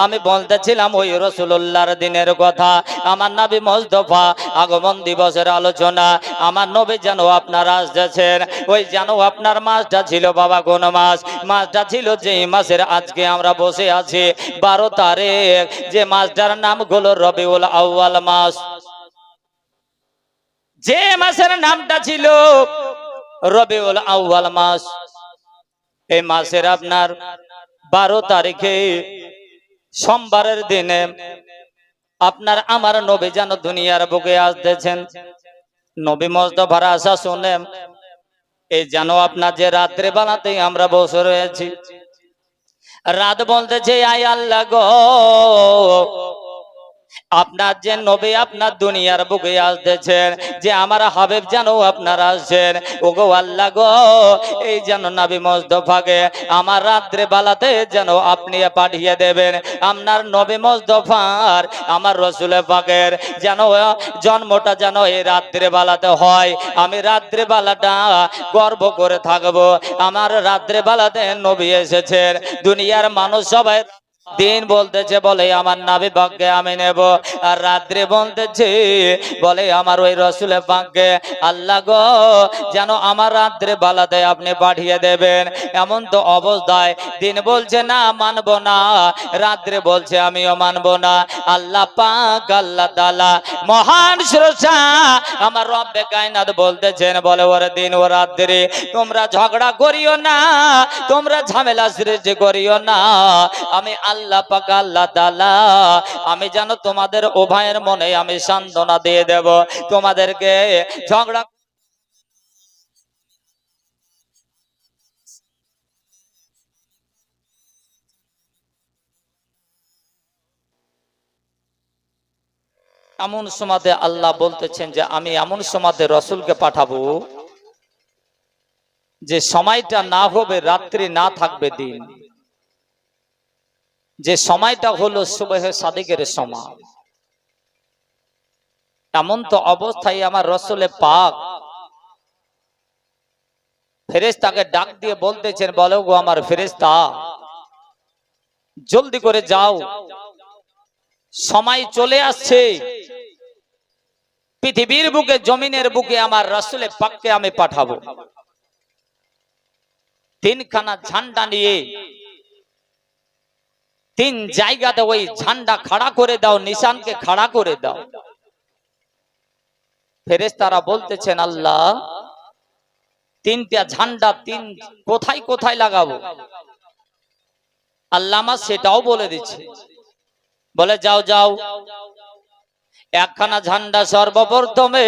আমি বলতেছিলাম ওই রাসূলুল্লাহর দিনের কথা, আমার নবী মুস্তাফা আগমন দিবসের আলোচনা। আমার নবী যেন আপনারা আসতেছেন, ওই যেন আপনার মাসটা ছিল বাবা কোন মাস? মাসটা ছিল যেই মাসের আজকে আমরা বসে আছি 12 তারিখ, যে মাসটার নাম হলো রবিউল আউয়াল মাস। যে মাসের নামটা ছিল রবিউল আউয়াল মাস, এই মাসের আপনার 12 তারিখে সোমবারের দিনে আপনার আমার নবী যেন দুনিয়ার বুকে আসতেছেন। নবী মুস্তাফার আসা শুনে এই যেন আপনার যে রাত্রে বেলাতেই আমরা বসে রয়েছি, রাত বলতেছে আয় আল্লাহ গো, আপনার যে নবী আপনার দুনিয়ার বুকে আসতেছেন, যে আমার হাবিব যেন আপনার আসছেন। ওগো আল্লাহ গো, এই যেন নবী মুস্তাফাকে আমার রাত্রে বেলাতে যেন আপনি পাঠিয়ে দেবেন। আপনার নবী মুস্তাফার আমার রাসূল পাকের যেন জন্মটা যেন এই রাত্রে বেলাতে হয়। আমি রাত্রে বেলাটা গর্ব করে থাকবো, আমার রাত্রে বেলাতে নবী এসেছেন। দুনিয়ার মানুষ সবাই দিন বলতেছে বলে আমার নবী পাককে আমি নেব, আর রাত্রে বলতেছে বলে আমার ওই রাসূল পাককে আল্লাহ গো যেন আমার রাত্রে বেলাতে আপনি পাঠিয়ে দেবেন। এমন তো অবস্থায় দিন বলছে না মানব না, রাত্রে বলছে আমিও মানব না। আল্লাহ পাক আল্লাহ তাআলা মহান স্রষ্টা আমার রব্বে কায়নাত বলতেছেন বলে ওর দিন ও রাত্রে তোমরা ঝগড়া করিও না, তোমরা ঝামেলা সৃষ্টি করিও না। আমি আল্লাহ পাক আল্লাহ তাআলা আমি যেন তোমাদের উভয়ের মনে আমি সান্ত্বনা দিয়ে দেব, তোমাদেরকে ঝগড়া এমন সমাদে আল্লাহ বলতেছেন যে আমি এমন সমাদে রাসূলকে পাঠাবো যে সময়টা না হবে রাত্রি, না থাকবে দিন, যে সময়টা হলো সুবহে সাদিকের সময়। এমন তো অবস্থায় আমার রাসূলে পাক ফেরেশতাকে ডাক দিয়ে বলতেছেন বলো গো আমার ফেরেশতা জলদি করে যাও, সময় চলে আসছে, পৃথিবীর বুকে জমিনের বুকে আমার রাসূলে পাককে আমি পাঠাবো। তিনখানা ঝান্ডা নিয়ে তিন জায়গাতে ওই ঝান্ডা খাড়া করে দাও, নিশানকে খাড়া করে দাও। ফেরেশতারা বলতেছেন আল্লাহ তিনটা ঝান্ডা তিন কোথায় কোথায় লাগাবো? আল্লাহ আমার সেটাও বলে দিচ্ছে, বলে যাও যাও একখানা ঝান্ডা সর্বপ্রথমে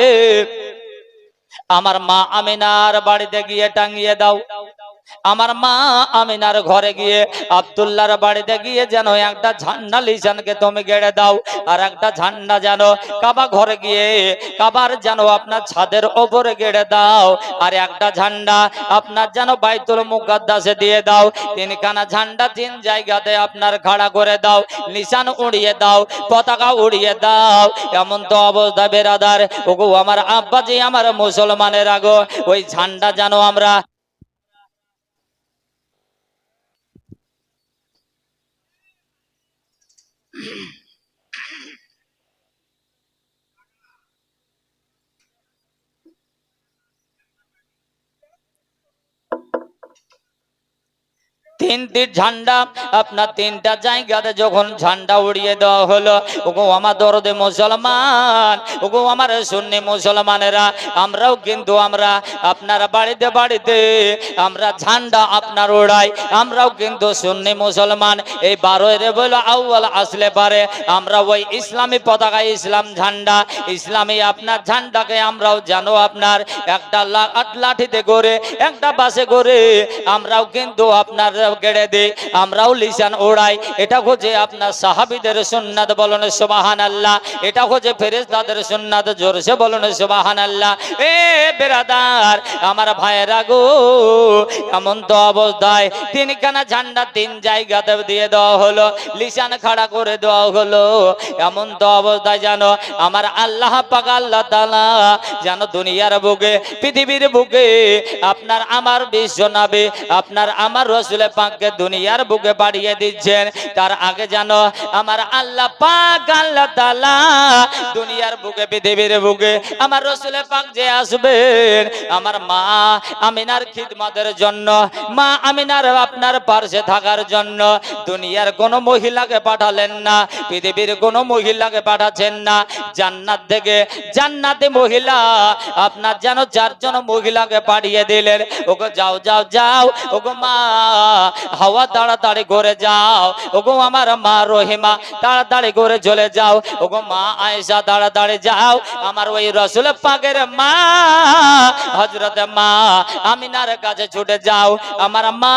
আমার মা আমিনার বাড়িতে গিয়ে টাঙিয়ে দাও। আমার মা আমিনার ঘরে গিয়ে আব্দুল্লাহর বাড়িতে গিয়ে যেন একটা ঝান্ডা লিসানকে তুমি গেড়ে দাও, আর একটা ঝান্ডা যেন কাবা ঘরে গিয়ে কাবার যেন আপনার ছাদের ওপরে গেড়ে দাও, আর একটা ঝান্ডা আপনার যেন বাইতুল মুকাদ্দাসে দিয়ে দাও। তিনখানা ঝান্ডা তিন জায়গাতে আপনার খাড়া করে দাও, নিশান উড়িয়ে দাও, পতাকা উড়িয়ে দাও। এমন তো অবস্থা বেরাদার ওগো আমার আব্বাজি আমার মুসলমানের আগো ওই ঝান্ডা যেন আমরা তিনটি ঝান্ডা আপনার তিনটা জায়গাতে যখন ঝান্ডা উড়িয়ে দেওয়া হলো, ওগো আমার দরদে মুসলমান, ওগো আমার সুন্নি মুসলমানেরা, আমরাও কিন্তু আমরা আপনার বাড়িতে বাড়িতে আমরা ঝান্ডা আপনার উড়াই। আমরাও কিন্তু সুন্নি মুসলমান, এই 12 রবিউল আউয়াল আসলে পারে আমরা ওই ইসলামী পতাকা, ইসলাম ঝান্ডা, ইসলামী আপনার ঝান্ডাকে আমরাও জানো আপনার একটা লাঠিতে করে একটা বাসে করে আমরাও কিন্তু আপনার গেড়ে দেই, আমরাও লিসান ওড়াই। এটা হচ্ছে আপনার সাহাবীদের সুন্নাত, বলুন সুবহানাল্লাহ। এটা হচ্ছে ফেরেশতাদের সুন্নাত, জোরসে বলুন সুবহানাল্লাহ। এ বেরাদার আমার ভাইয়েরা গো, এমন তো অবস্থায় তিনখানা ঝান্ডা তিন জায়গাতে দিয়ে দেওয়া হলো, লিসান খাড়া করে দেওয়া হলো। এমন তো অবস্থায় জানো আমার আল্লাহ পাক আল্লাহ তাআলা যেন দুনিয়ার বুকে পৃথিবীর বুকে আপনার আমার বিশ্ব নবী আপনার আমার রাসূল পাক পাককে দুনিয়ার বুকে বাড়িয়ে দিচ্ছেন, তার আগে জানো আমার আল্লাহ পাক আল্লাহ তাআলা দুনিয়ার বুকে পৃথিবীর বুকে আমার রাসূল পাক যে আসবেন আমার মা আমিনার খিদমতের জন্য, মা আমিনার আপনার পাশে থাকার জন্য দুনিয়ার কোন মহিলাকে পাঠালেন না, পৃথিবীর কোন মহিলাকে পাঠাচ্ছেন না। জান্নাত থেকে জান্নাতে মহিলা আপনার যেন 4 জন মহিলাকে পাঠিয়ে দিলেন, ওগো যাও যাও যাও, ওগো মা হাওয়া তাড়াতাড়ি করে যাও, ওগো আমার মা রহিমা তাড়াতাড়ি করে চলে যাও, ওগো মা আয়েশা তাড়াতাড়ি যাও, আমার ওই রাসূল পাকের মা হযরত মা আমিনার কাছে ছুটে যাও, আমার মা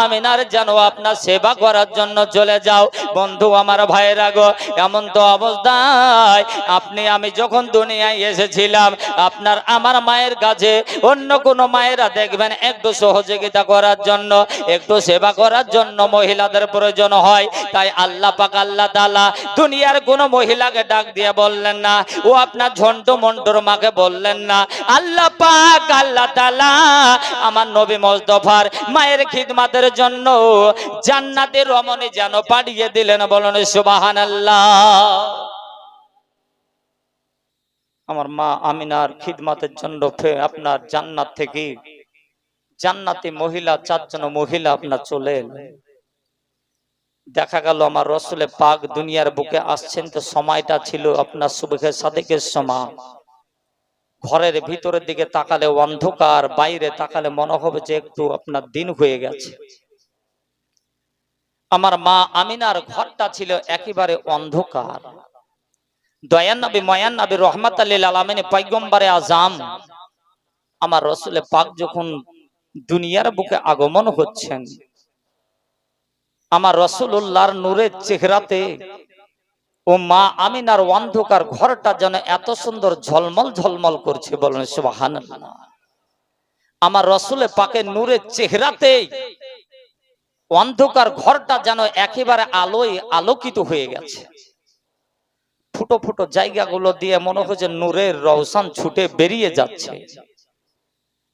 আমিনার যেন আপনার সেবা করার জন্য চলে যাও। বন্ধু আমার ভাইরা গো, এমন তো অবস্থায় আপনি আমি যখন দুনিয়ায় এসেছিলাম আপনার আমার মায়ের কাছে অন্য কোন মায়েরা দেখবেন একটু সহযোগিতা করার জন্য একটু সেবা করার জন্য মহিলাদের প্রয়োজন হয়, তাই আল্লাহ পাক আল্লাহ তাআলা দুনিয়ার কোন মহিলাকে ডাক দিয়ে বললেন না, ও আপনার ঝন্টু মন্টুর মাকে বললেন না, আল্লাহ পাক আল্লাহ তাআলা আমার নবী মুস্তাফার মায়ের খিদমতের জন্য জান্নাতের রমণী যেন পাঠিয়ে দিলেন। বলেন সুবহানাল্লাহ। আমার মা আমিনার খিদমতের জন্য আপনার জান্নাত থেকে জান্নাতি মহিলা 4 জন মহিলা আপনার চলে এলেন। দেখা গেল আমার রাসূল পাক দুনিয়ার বুকে আসছেন তো সময়টা ছিল আপনার সুবহে সাদেকের সময়। ঘরের ভিতরের দিকে তাকালে অন্ধকার, বাইরে তাকালে মনে হবে যে একটু আপনার দিন হয়ে গেছে। আমার মা আমিনার ঘরটা ছিল একেবারে অন্ধকার। দয়ান নবী ময়ান নবী রহমাতুল লিল আলামিন পয়গম্বরে আজম আমার রাসূল পাক যখন দুনিয়ার বুকে আগমন হচ্ছেন, আমার রাসূলুল্লাহর নূরের চেহারাতে ও মা আমিনার অন্ধকার ঘরটা যেন এত সুন্দর ঝলমল ঝলমল করছে। বলেন সুবহানাল্লাহ। আমার রাসূল পাকের নূরের চেহারাতে অন্ধকার ঘরটা যেন একেবারে আলোয় আলোকিত হয়ে গেছে। ফুটো ফুটো জায়গাগুলো দিয়ে মনে হচ্ছে নূরের রওশন ছুটে বেরিয়ে যাচ্ছে।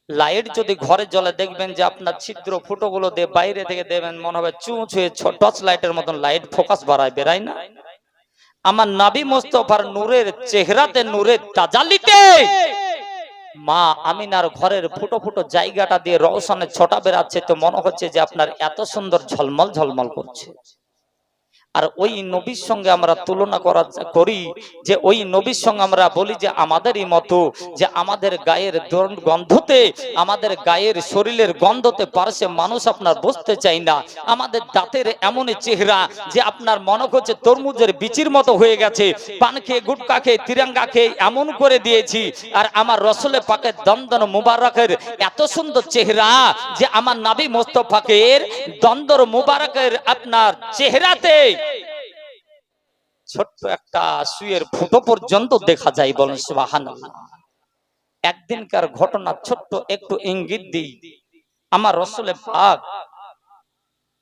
লাইট যদি ঘরে জ্বলে দেখবেন যে আপনার ছিদ্র ফুটোগুলো দিয়ে বাইরে থেকে দেবেন মনে হবে চুঁচ হয়ে টর্চ লাইটের মতন লাইট ফোকাস বাড়ায় বেরায় না। আমার নবী মুস্তাফার নূরের চেহারাতে নূরের তাজাল্লিতে মা আমিনার ঘরের ফুটো ফুটো জায়গাটা দিয়ে রওশনের ছটা বেরাচ্ছে, তো মনে হচ্ছে যে আপনার এত সুন্দর ঝলমল ঝলমল করছে। আর ওই নবীর সঙ্গে আমরা তুলনা করি যে ওই নবীর সঙ্গে আমরা বলি যে আমাদেরই মতো, যে আমাদের গায়ের গন্ধতে আমাদের গায়ের শরীরের গন্ধতে পারছে মানুষ আপনার বসতে চাই না। আমাদের দাঁতের এমনই চেহারা যে আপনার মনে হচ্ছে তরমুজের বিচির মতো হয়ে গেছে, পান খেয়ে গুটকা খেয়ে তিরঙ্গা খেয়ে এমন করে দিয়েছি। আর আমার রাসূল পাকের দন্দন মুবারকের এত সুন্দর চেহারা যে আমার নবী মুস্তাফাকের দন্দর মুবারকের আপনার চেহারাতে ছোট্ট একটা সুয়ের ফুটো পর্যন্ত দেখা যায়। বলেন সুবহানাল্লাহ। একদিনকার ঘটনা ছোট্ট একটু ইঙ্গিত দিই। আমার রাসূল পাক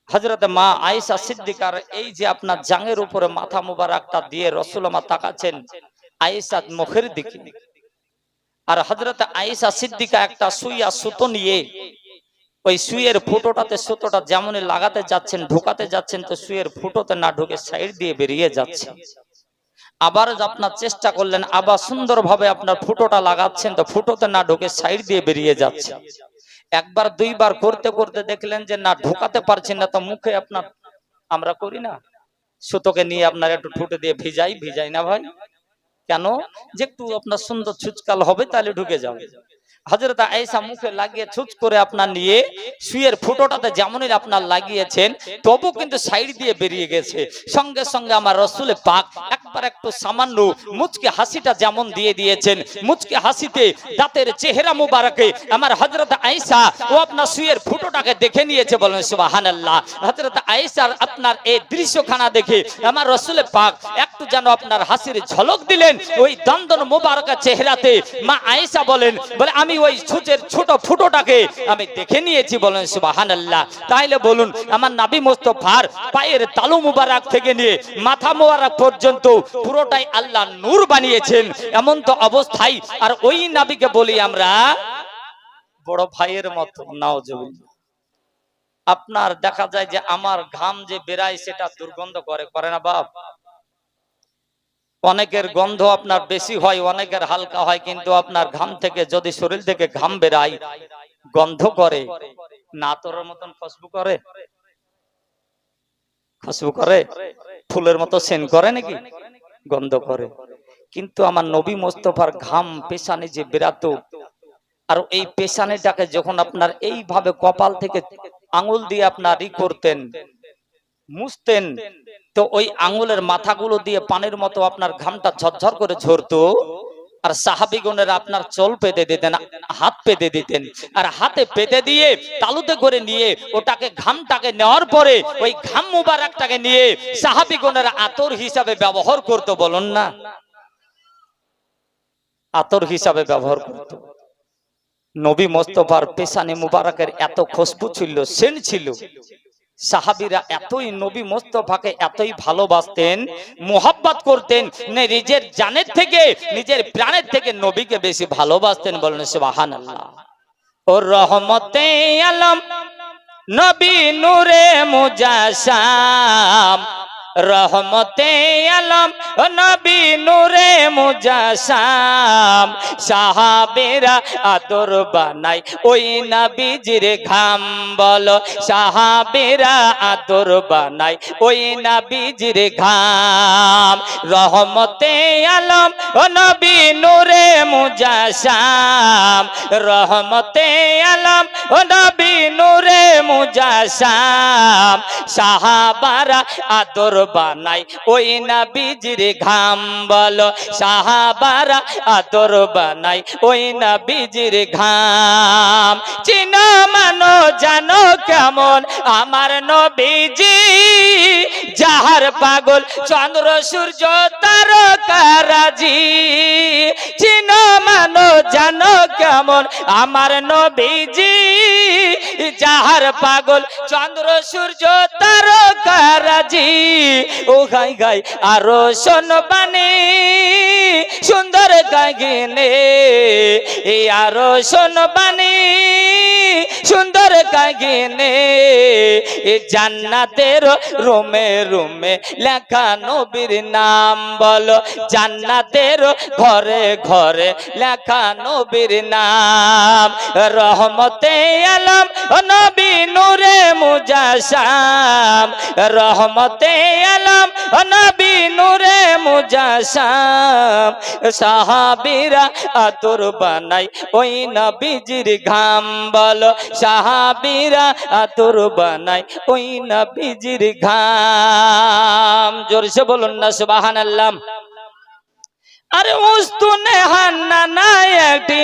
হযরত মা আয়েশা সিদ্দিকার এই যে আপনার জাঙ্গের উপরে মাথা মুবারকটা দিয়ে রাসূল মা তাকাচ্ছেন আয়েশার মুখের দিকে, আর হযরত আয়েশা সিদ্দিকা একটা সুইয়া সুতো নিয়ে ওই সুইয়ের ফুটোটাতে সুতোটা যেমনই লাগাতে যাচ্ছেন ঢোকাতে যাচ্ছেন তো সুইয়ের ফুটোতে না ঢুকে সাইড দিয়ে বেরিয়ে যাচ্ছে। আবার আপনার চেষ্টা করলেন, আবার সুন্দরভাবে আপনার ফুটোটা লাগাচ্ছেন তো ফুটোতে না ঢুকে সাইড দিয়ে বেরিয়ে যাচ্ছে। একবার দুইবার করতে করতে দেখলেন যে না ঢোকাতে পারছেন না, তো মুখে আপনার আমরা করি না সুতোকে নিয়ে আপনার একটু ঠুটে দিয়ে ভিজাই না ভাই, কেন যে একটু আপনার সুন্দর ছুচকাল হবে তাহলে ঢুকে যাবে। হযরত আয়েশা মুখে লাগিয়ে ছুঁচ করে আপনার নিয়ে সুইয়ের ফুটোটাতে যেমনই আপনার লাগিয়েছেন তবু কিন্তু সাইড দিয়ে বেরিয়ে গেছে। সঙ্গে সঙ্গে আমার রাসূল পাক একবার একটু সামান্য মুচকি হাসিটা যেমন দিয়ে দিয়েছেন, মুচকি হাসিতে দাঁতের চেহারা মুবারকে আমার হযরত আয়েশা ও আপনার সুইয়ের ফুটোটাকে দেখে নিয়েছে। বলেন সুবহানাল্লাহ। হযরত আয়েশার আপনার এই দৃশ্যখানা দেখে আমার রাসূল পাক একটু যেন আপনার হাসির ঝলক দিলেন ওই দন্দন মুবারকের চেহারাতে। মা আয়েশা বলে আমি ওই ছুঁচের ছোট ফুটোটাকে আমি দেখে নিয়েছি। বলেন সুবহানাল্লাহ। তাইলে বলুন আমার নবী মুস্তাফার পায়ের তালু মুবারক থেকে নিয়ে মাথা মুবারক পর্যন্ত পুরোটাই আল্লাহ নূর বানিয়েছেন। এমন তো অবস্থায় আর ওই নবীকে বলি আমরা বড় ভাইয়ের মতো। নাউজুবিল্লাহ। আপনার দেখা যায় যে আমার ঘাম যে বেরায় সেটা দুর্গন্ধ করে, করে না বাপ? অনেকের গন্ধ আপনার বেশি হয়, অনেকের হালকা হয়, কিন্তু আপনার ঘাম থেকে যদি শরীর থেকে ঘাম বেরায় গন্ধ করে না, তোর মতন খুশবু করে? খুশবু করে? ফুলের মতো সেন করে নাকি? গন্ধ করে। কিন্তু আমার নবী মোস্তফার ঘাম পেশানে যে বেরাতো, আর এই পেশানিটাকে যখন আপনার এইভাবে কপাল থেকে আঙুল দিয়ে আপনার ই করতেন, মুছতেন, তো ওই আঙুলের মাথাগুলো দিয়ে পানির মতো আপনার ঘামটা ঝরঝর করে ঝরতো। আর সাহাবিগণের আপনার চোল পেতে দিতেন, হাত পেতে দিতেন, আর হাতে পেতে দিয়ে তালুতে করে নিয়ে ওটাকে ঘামটাকে নেওয়ার পরে ওই ঘাম মুবারকটাকে নিয়ে সাহাবিগণের আতর হিসাবে ব্যবহার করতো। বলুন না, আতর হিসাবে ব্যবহার করতো। নবী মোস্তফার পেশানি মুবারকের এত খুশবু ছিল, সেন্ট ছিল, সাহাবীরা এতই নবী মোস্তফাকে এতই ভালোবাসতেন, মোহাব্বত করতেন, নিজের জানের থেকে, নিজের প্রাণের থেকে নবীকে বেশি ভালোবাসতেন। বলেন সুবহানাল্লাহ। ও রহমতে আলম নবী নূরে মুজাসাম, রহমতে আলম নবী নূরে মুজাসাম, সাহাবেরা আদর বানাই ওই নবীজির ঘাম। বলো, সাহাবেরা আদর বানাই ওই নবীজির ঘাম। রহমতে আলম নবী নূরে মুজাসাম, রহমতে আলম নবী নূরে মুজাসাম, সাহাবারা আদর বানাই ওই নবীজির ঘাম। বলো, সাহাবারা আদর বানাই ওই নবীজির ঘাম। চিনো মানো জানো কেমন আমার নবীজি, যাহার পাগল চন্দ্র সূর্য তারকারাজি। চিনো মানো জানো কেমন আমার নবীজি, যাহার পাগল চন্দ্র সূর্য তারকারাজি। ও গাই গাই আরো শোনবানি সুন্দর গাগিনে, এই আরো শোনবানি সুন্দর গাগিনে, এ জান্নাতের রুমে রুমে লেখা নবীর নাম। বলো, জান্নাতের ঘরে ঘরে লেখা নবীর নাম। রহমতে আলম নবী নূরে মুজাসাম, রহমতে আলম নবী নূরে মুজাসাম, সাহাবীরা আতর বানাই ওই নবীজির ঘাম। বলো, সাহাবীরা আতর বানাই ওই নবীজির ঘাম। জোরসে বলুন না সুবহানাল্লাহ। আরে উস্তুনে হান্নানা একটি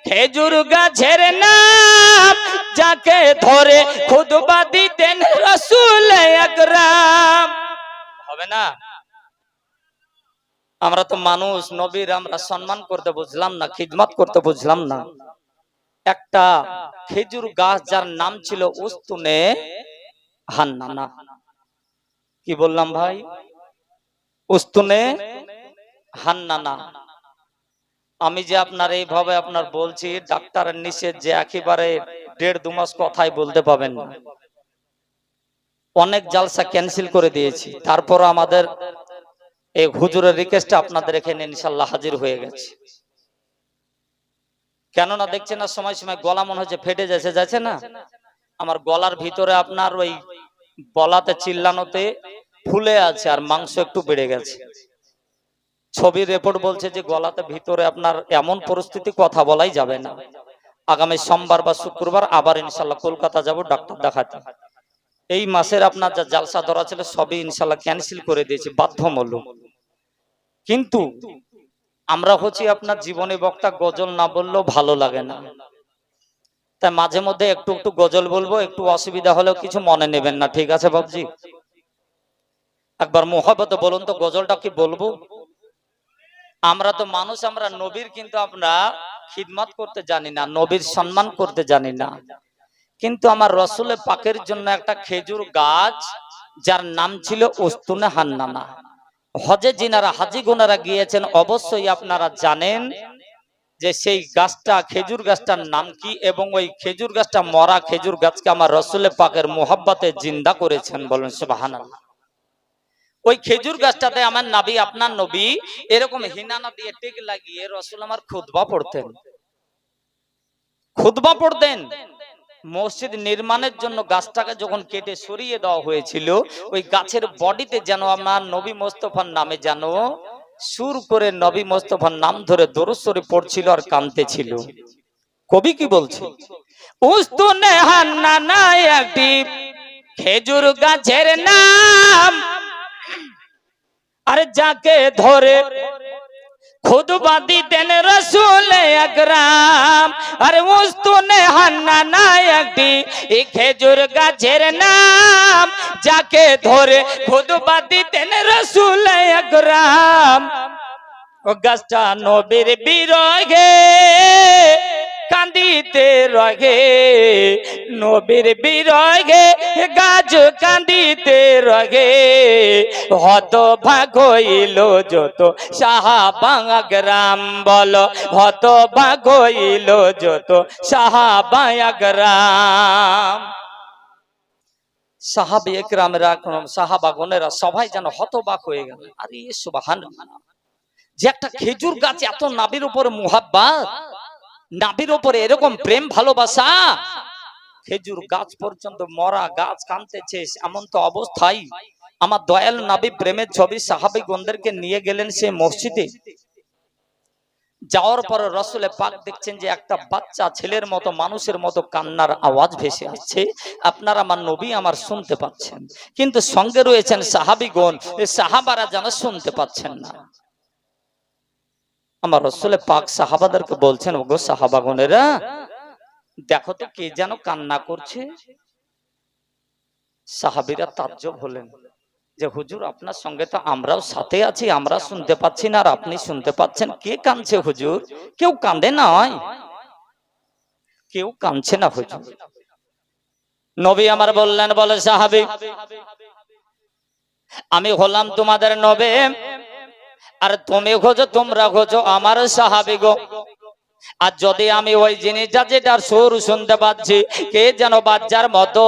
খেজুর গাছের নাম, যাকে ধরে খুতবা দিতেন রাসূল আকরাম। হবে না? আমরা তো মানুষ, নবীর আমরা সম্মান করতে বুঝলাম না, খিদমত করতে বুঝলাম না। একটা খেজুর গাছ যার নাম ছিল উস্তুনে হান্নানা। কি বললাম ভাই? উস্তুনে হান্নানা। আমি যে আপনার এইভাবে আপনার বলছি, ডাক্তারের নিষেধ যে একেবারে 1.5-2 মাস কথাই বলতে পাবেন না। অনেক জালসা ক্যান্সেল করে দিয়েছি, তারপর আমাদের এই হুজুরের রিকোয়েস্টে আপনাদের এখানে ইনশাআল্লাহ হাজির হয়ে গেছে। কেননা দেখছেন না সময় সময় গলা মনে হচ্ছে ফেটে যাচ্ছে না? আমার গলার ভিতরে আপনার ওই বলাতে চিল্লানোতে ফুলে আছে, আর মাংস একটু বেড়ে গেছে। ছবির রিপোর্ট বলছে যে গলাতে ভিতরে আপনার এমন পরিস্থিতি, কথা বলাই যাবে না। আগামী সোমবার বা শুক্রবার আবার ইনশাআল্লাহ কলকাতা যাব ডাক্তার দেখাতে। এই মাসের আপনার যা জালসা ধরা ছিল সবই ইনশাআল্লাহ ক্যান্সেল করে দিয়েছি বাধ্যমূলক। কিন্তু আমরা হচ্ছি আপনার জীবনে বক্তা, গজল না বললেও ভালো লাগে না, তাই মাঝে মধ্যে একটু একটু গজল বলবো। একটু অসুবিধা হলেও কিছু মনে নেবেন না, ঠিক আছে বাবজি? একবার মোহাব্বতে বলুন তো, গজলটা কি বলবো? আমরা তো মানুষ, আমরা নবীর কিন্তু আমরা খিদমত করতে জানি না, নবীর সম্মান করতে জানি না। কিন্তু আমার রসুল পাকের জন্য একটা খেজুর গাছ যার নাম ছিল উস্তুনে হান্নানা। হজে যিনারা হাজি গুনারা গিয়েছেন অবশ্যই আপনারা জানেন যে সেই গাছটা খেজুর গাছটার নাম কি এবং ওই খেজুর গাছটা মরা খেজুর গাছকে আমার রসুল পাকের মোহাব্বতে জিন্দা করেছেন, বলেন সুবহানাল্লাহ। ওই খেজুর গাছটাতে আমার নবী, আপনার নবী এরকম হিনানা দিয়ে টেক লাগিয়ে রসুল আমার খুতবা পড়তেন, খুতবা পড়তেন। মসজিদ নির্মাণের জন্য গাছটাকে যখন কেটে সরিয়ে দেওয়া হয়েছিল, ওই গাছের বডিতে যেন আমার নবী মোস্তফার নামে যেন সুর করে নবী মোস্তফার নাম ধরে দরুদ শরীফ পড়ছিল আর কাঁদতেছিল। কবি কি বলছে? উস্তুনে হান্নানা একটি খেজুর গাছের নাম, আর যাকে ধরে খুতবা দিতেন রসুল আকরাম। আরে উস্তুনে হান্নানা একটি খেজুর গাছের নাম, যাকে ধরে খুতবা দিতেন রসুল আকরাম। ও গাছটা নবীর বিরহে কান্দিতে রহে, নবীর বিরহে গাছ কান্দিতে রহে। হতভাগ হইল যত সাহাবা একরাম, বলো হতভাগ হইল যত সাহাবা একরাম। সাহাবা একরামেরা, সাহাবাগণেরা সবাই যেন হতবাক হয়ে গেল। আরে সুবহানাল্লাহ, যে একটা খেজুর গাছ এত নবীর উপরে মুহাব্বত, নবীর উপরে এরকম প্রেম ভালোবাসা, খেজুর গাছ পর্যন্ত মরা গাছ কাঁদতেছে, এমন তো অবস্থায় আমার দয়াল নবী প্রেমের ছবি সাহাবীগণদেরকে নিয়ে গেলেন সে মসজিদে। যাওয়ার পর রসুল পাক দেখছেন যে একটা বাচ্চা ছেলের মতো মানুষের মতো কান্নার আওয়াজ ভেসে আসছে। আপনারা আমার নবী আমার শুনতে পাচ্ছেন, কিন্তু সঙ্গে রয়েছেন সাহাবীগণ, এই সাহাবারা যেন শুনতে পাচ্ছেন না। আমার রসুল পাক সাহাবাদেরকে বলছেন, ওগো সাহাবাগণেরা দেখো তো কে যেন কান্না করছে। সাহাবীরা তাজ্জব হলেন যে হুজুর আপনার সঙ্গে তো আমরাও সাথে আছি, আমরা শুনতে পাচ্ছি না আর আপনি শুনতে পাচ্ছেন, কে কাঁদছে হুজুর? কেউ কাঁদে নয়, কেউ কাঁদছে না হুজুর। নবী আমার বললেন, বলে সাহাবী আমি হলাম তোমাদের নবী, আর তুমি খোঁজো, তোমরা খোঁজো আমার সাহাবী গো। আর যদি আমি ওই জিনিসটা যেটার সুর শুনতে পাচ্ছি, কে যেন বাচ্চার মতো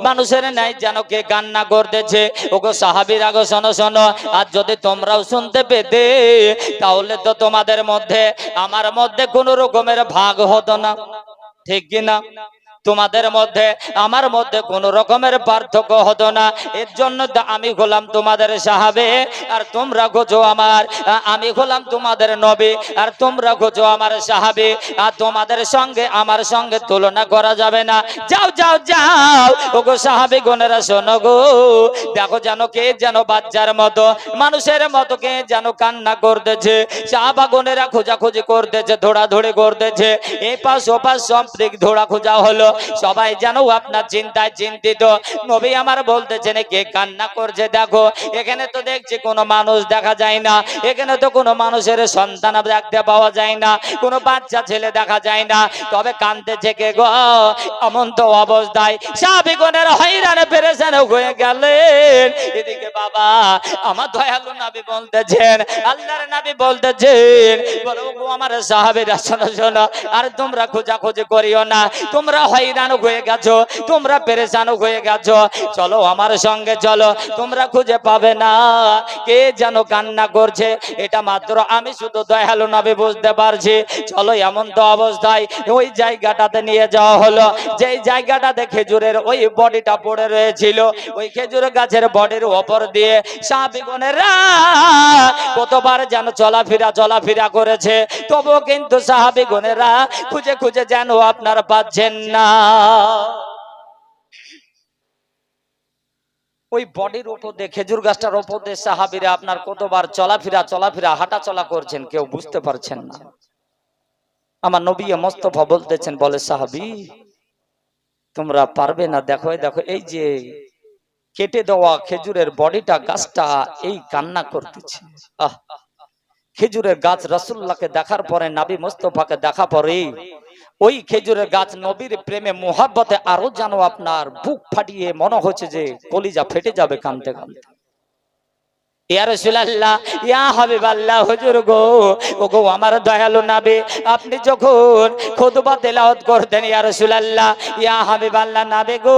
মানুষের নাই যেন কে কান্না করতেছে, ওগো সাহাবীরা গো শোনো শোনো। আর যদি তোমরাও শুনতে পেতে, তাহলে তো তোমাদের মধ্যে আমার মধ্যে কোনো রকমের ভাগ হতো না, ঠিক কিনা? তোমাদের মধ্যে আমার মধ্যে কোন রকমের পার্থক্য হতো না। এর জন্য আমি হলাম তোমাদের সাহাবে আর তোমরা খোঁজো আমার, আমি হলাম তোমাদের নবী আর তোমরা খোঁজো আমার সাহাবে। আর তোমাদের সঙ্গে আমার সঙ্গে তুলনা করা যাবে না। যাও যাও যাও ওগো সাহাবে গণেরা শোনো গো, দেখো যেন কে যেন বাচ্চার মতো মানুষের মতো কে যেন কান্না করতেছে। সাহাবা গণেরা খোঁজাখুঁজি করতেছে, ধোড়াধুড়ি করতেছে, এই পাশ ও পাশ সব দিক ধোড়া খোঁজা হলো, সবাই যেন আপনার চিন্তায় চিন্তিত। নবী আমার বলতেছেন কে কান্না করছে? দেখো এখানে তো দেখছি কোনো মানুষ দেখা যায় না, এখানে তো কোনো মানুষের সন্তান দেখতে পাওয়া যায় না, কোনো বাচ্চা ছেলে দেখা যায় না, তবে কাঁদতেছে কে গো? এমন তো অবস্থায় সাহাবীগণের হয়রানে পেরেশান হয়ে গেলেন। এদিকে বাবা আমার দয়ালু নবী বলতেছেন, আল্লাহর নবী বলতেছেন, বলো গো আমার সাহাবীরা শোনো শোনো, আর তোমরা খোঁজাখুঁজি করিও না, তোমরা হয়রান হয়ে গেছো, তোমরা পেরেশান হয়ে গেছো, চলো আমার সঙ্গে চলো, তোমরা খুঁজে পাবে না কে যেন কান্না করছে। এটা মাত্র আমি শুধু দয়ালু নবী বুঝতে পারছি। চলো এমন তো অবস্থায় ওই জায়গাটাতে নিয়ে যাওয়া হলো, যেই জায়গাটাতে খেজুরের ওই বডিটা পড়ে রয়েছিল, ওই খেজুর গাছের বডির ওপর দিয়ে সাহাবীগণেরা কতবার যেন চলাফেরা করেছে, তবুও কিন্তু সাহাবীগণেরা খুঁজে খুঁজে যেন আপনারা পাচ্ছেন না। ওই বডির উপর দিয়ে খেজুর গাছটার উপর দিয়ে সাহাবীরা আপনার কতবার চলাফেরা হাঁটা চলা করছেন, কেউ বুঝতে পারছেন না। আমার নবী মোস্তফা বলতেছেন, বলে সাহাবী তোমরা পারবে না, দেখো দেখো এই যে কেটে দেওয়া খেজুরের বডিটা গাছটা এই কান্না করতেছে। আহ, খেজুরের গাছ রাসূলুল্লাহকে দেখার পরে, নবী মুস্তাফাকে দেখা পরে ওই খেজুরের গাছ নবীর প্রেমে মোহাব্বতে আরো যেন আপনার বুক ফাটিয়ে মনে হচ্ছে যে কলিজা ফেটে যাবে কাঁদতে কাঁদতে। ইয়া রাসূলুল্লাহ, ইয়া হাবিবাল্লাহ, হুজুর গো, ওগো আমার দয়ালু নবী, আপনি যখন খুতবা তেলাওয়াত করতেন ইয়া রাসূলুল্লাহ, ইয়া হাবিবাল্লাহ নবী গো,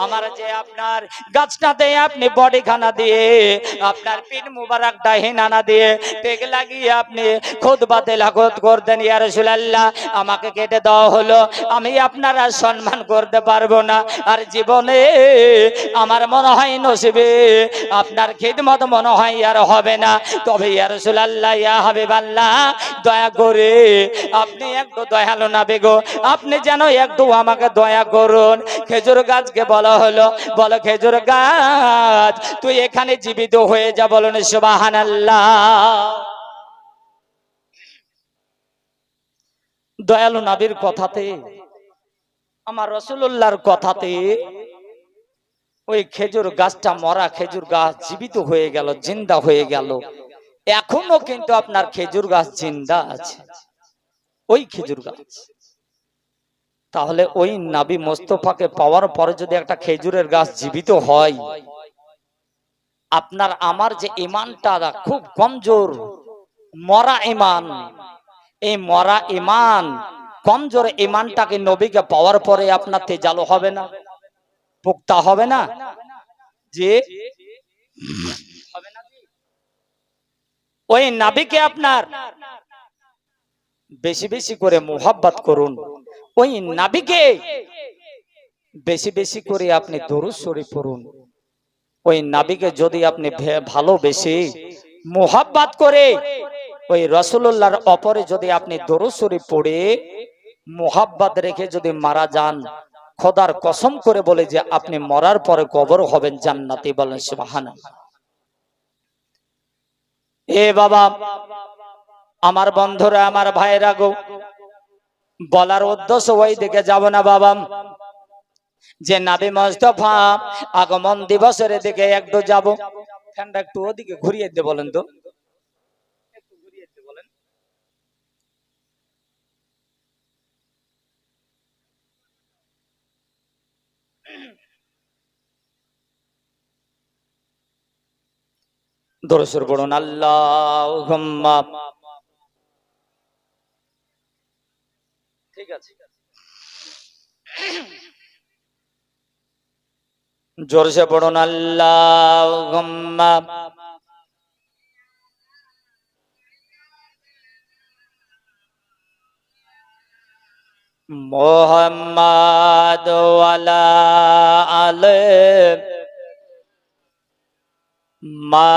আমার যে আপনার গাছটাতে আপনি বডি খানা দিয়ে, আপনার পিন মুবারকটা হিনানা দিয়ে টেক লাগিয়ে আপনি খুতবা তেলাওয়াত করতেন ইয়া রাসূলুল্লাহ, আমাকে কেটে দেওয়া হলো, আমি আপনারা সম্মান করতে পারবো না, আর জীবনে আমার মনে হয় নসিবে আপনার খিদমত মনে হয় আর হবে না। তবে ইয়া রাসূলুল্লাহ, ইয়া হাবিবাল্লাহ, দয়া করে আপনি একটু দয়ালু নবী গো, আপনি যেন একটু আমাকে দয়া করুন। খেজুর গাছকে বলা হলো, বলো খেজুর গাছ তুই এখানে জীবিত হয়ে যা, বলুন সুবহানাল্লাহ। দয়ালু নবীর কথাতে, আমার রাসূলুল্লাহর কথাতে ওই খেজুর গাছটা, মরা খেজুর গাছ জীবিত হয়ে গেল, জিন্দা হয়ে গেল। এখনো কিন্তু আপনার খেজুর গাছ জিন্দা আছে, ওই খেজুর গাছ। তাহলে ওই নবী মোস্তফাকে পাওয়ার পরে যদি একটা খেজুরের গাছ জীবিত হয়, আপনার আমার যে ঈমানটা খুব কমজোর, মরা ঈমান, এই মরা ঈমান, কমজোর ঈমানটাকে নবীকে পাওয়ার পরে আপনার তেজালো হবে না, পোক্তা হবে না, যে হবে না। ওই নবীকে আপনার বেশি বেশি করে মুহাব্বত করুন, ওই নবীকে বেশি বেশি করে আপনি দরুদ শরীফ পড়ুন। ওই নবীকে যদি আপনি ভালোবেসে মুহাব্বত করে ওই রাসূলুল্লাহর উপরে যদি আপনি দরুদ শরীফ পড়ে মুহাব্বত রেখে যদি মারা যান, খোদার কসম করে বলে যে আপনি মরার পরে কবর হবেন জান্নাতি, বলেন সুবহানাল্লাহ। এ বাবা, আমার বন্ধুরা, আমার ভাইরা গো, বলার উদ্দেশ্য ওই দিকে যাব না বাবা, যে নবী মুস্তাফা আগমন দিবসের দিকে একটু যাব। ফ্যানটা একটু ওদিকে ঘুরিয়ে দিতে বলেন তো, একটু ঘুরিয়ে দিতে বলেন। দরুদ পড়ুন, আল্লাহুম্মা, ঠিক আছে, জোরসে পড়ুন, আল্লাহুম্মা মুহাম্মাদ ওয়ালা আলে মা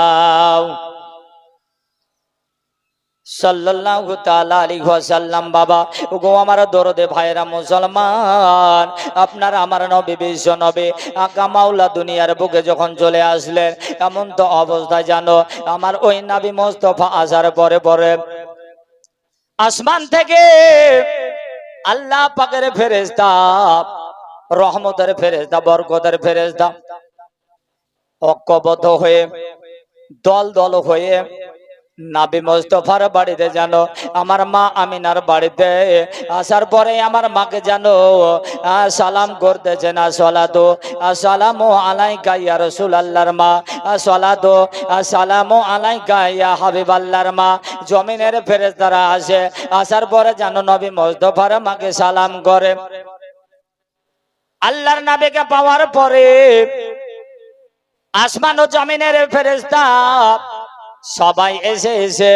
সাল্লাল্লাহু তাআলা আলাইহি ওয়াসাল্লাম। বাবা ওগো আমার দরদে ভাইরা মুসলমান, আপনার আমার নবী, বিশ্ব নবী আকা মাওলা দুনিয়ার বুকে যখন চলে আসলেন, এমন তো অবস্থা জানো, আমার ওই নবী মুস্তাফা আসার পরে পরে আসমান থেকে আল্লাহ পাকের ফেরেশতা, রহমতের ফেরেশতা, বরকতের ফেরেশতা ঐক্যবদ্ধ হয়ে দল দল হয়ে নবী মুস্তাফার বাড়িতে জানো, আমার মা আমিনার বাড়িতে আসার পরে আমার মাকে জানো সালাম করতেছেন, আসসালাতু আসসালামু আলাইকা ইয়া রাসূলুল্লাহর মা, আসসালাতু আসসালামু আলাইকা ইয়া হাবিবাল্লাহর মা। জমিনের ফেরেশতারা আসে, আসার পরে জানো নবী মুস্তাফার মাকে সালাম করে। আল্লাহর নবীকে পাওয়ার পরে আসমান ও জমিনের ফেরেশতা সবাই এসে এসে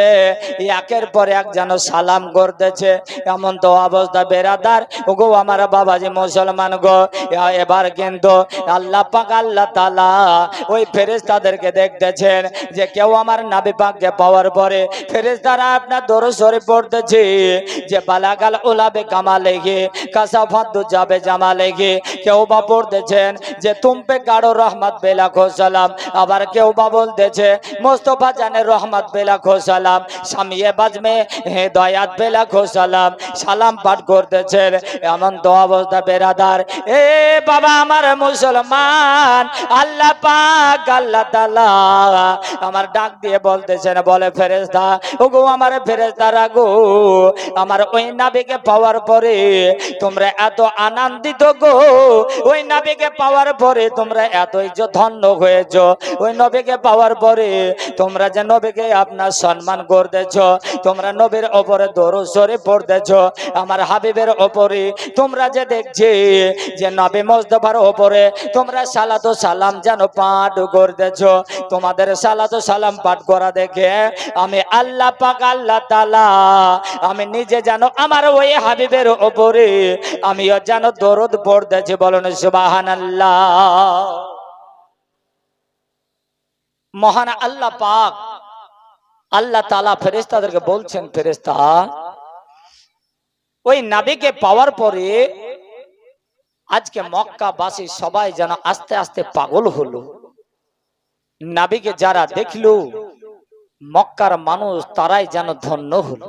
একের পর এক যেন সালাম করতেছে। এমন তো অবস্থা বেরাদার ওগো আমার বাবাজি মুসলমান গো, এবার কিন্তু আল্লাহ পাক আল্লাহ তাআলা ওই ফেরেশতাদেরকে দেখতেছেন যে কেউ আমার নবী পাককে পাওয়ার পরে ফেরেশতারা আপনার দরুদ শরীফ পড়তেছে যে বালাগাল উলাবে কামালেহি কাসাফাতু যাবে জামালেহি, কেউ বা পড়তেছেন যে তুম পে গাড়ো রহমত বেলাখো সালাম, আবার কেউ বা বলতেছে মুস্তাফা জানে রহমত বেলাখো সালাম, সামিয়ে বাজমে হেদায়াত বেলাখো সালাম, সালাম পাঠ করতেছেন। এমন তো অবস্থা বেরাদার, এ বাবা আমার মুসলমান, আল্লাহ পাক আল্লাহ তাআলা আমার ডাক দিয়ে বলতেছেন, বলে ফেরেশতা, ওগো আমার ফেরেশতারা গো, আমার ওই নবীকে পাওয়ার পরে তোমরা এত আনন্দিত গো, ওই নবীকে পাওয়ার পরে তোমরা এতই যে ধন্য হয়েছো, ওই নবীকে পাওয়ার পরে তোমরা যে নবীকে আপনার সম্মান করতেছো, তোমরা নবীর ওপরে দরুদ শরীফ পড়তেছো, আমার হাবিবের ওপরে তোমরা যে দেখছে যে নবী মুস্তাফার ওপরে তোমরা সালাত ও সালাম যেন পাঠ করতেছো, তোমাদের সালাত ও সালাম পাঠ করা দেখে আমি আল্লাহ পাক আল্লাহ তাআলা আমি নিজে যেন আমার ওই হাবিবের ওপরে আমিও যেন দরুদ পড়তেছি। বলুন সুবহানাল্লাহ। মহান আল্লাহ পাক আল্লাহ তাআলা ফেরেশতাদেরকে বলছেন, ফেরেশতা ওই নবীকে পাওয়ার পরে আজকে মক্কাবাসী সবাই যেন আস্তে আস্তে পাগল হলো। নবীকে যারা দেখলো মক্কার মানুষ তারাই যেন ধন্য হলো।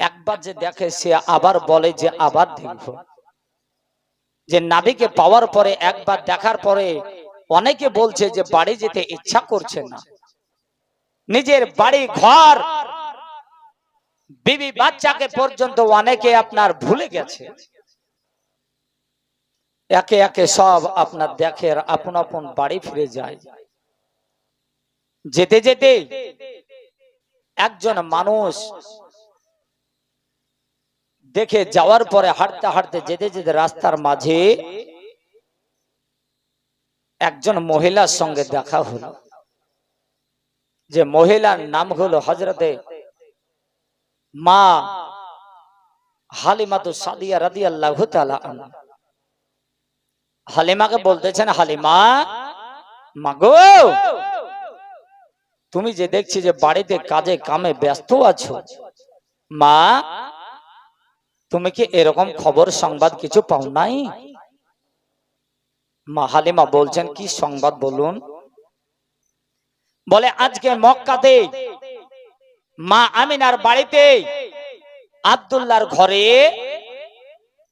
একবার যে দেখে সে আবার বলে যে আবার দেখব। যে নবীকে পাওয়ার পরে একবার দেখার পরে অনেকে বলছে যে বাড়ি যেতে ইচ্ছা করছে না, নিজের বাড়ি ঘর বিবি বাচ্চাকে পর্যন্ত অনেকে আপনার ভুলে গেছে। একে একে সব আপনার দেখে আপন আপন বাড়ি ফিরে যায়। যেতে যেতে একজন মানুষ দেখে যাওয়ার পরে হাঁটতে হাঁটতে যেতে যেতে রাস্তার মাঝে একজন মহিলার সঙ্গে দেখা হলো। যে মহিলার নাম হলো হযরতে মা হালিমাতু সাদিয়া রাদিয়াল্লাহু তাআলা আনহা। হালিমাকে বলতেছেন, হালিমা মাগো, তুমি যে দেখছি যে বাড়িতে কাজে কামে ব্যস্ত আছো, মা তুমি কি এরকম খবর সংবাদ কিছু পাও নাই? মা হালিমা বলছেন, কি সংবাদ বলুন? বলে আজকে মক্কাতে মা আমিনার বাড়িতে আব্দুল্লাহর ঘরে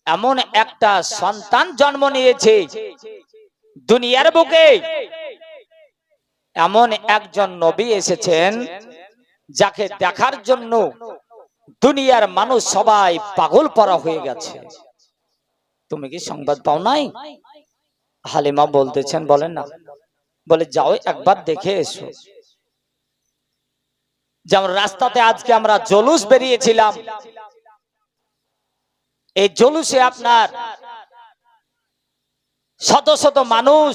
এমন একটা সন্তান জন্ম নিয়েছে, দুনিয়ার বুকে এমন একজন নবী এসেছেন যাকে দেখার জন্য দুনিয়ার মানুষ সবাই পাগল পরা হয়ে গেছে। তুমি কি সংবাদ পাও নাই? হালিমা বলতেছেন, বলেন না। বলে যাও একবার দেখে এসো। যেমন রাস্তাতে আজকে আমরা জলুস বেরিয়েছিলাম, এই জলুসে আপনার শত শত মানুষ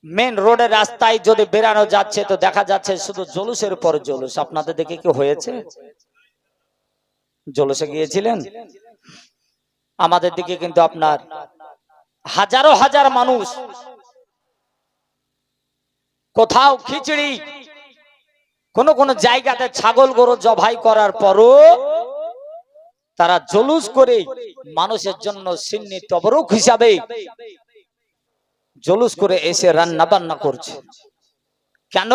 মেন রোডের রাস্তায় যদি বেরানো যাচ্ছে তো দেখা যাচ্ছে শুধু জলুসের পর জলুস। আপনাদের দেখে কি হয়েছে? জলুসে গিয়েছিলেন? আমাদের দিকে কিন্তু আপনার হাজারো হাজার মানুষ, কোথাও খিচুড়ি, কোন কোন জায়গাতে ছাগল গরু জবাই করার পরও তারা জলুস করে মানুষের জন্য সিন্নি তবরুক হিসাবে জলুস করে এসে রান্না বান্না করছে। কেন?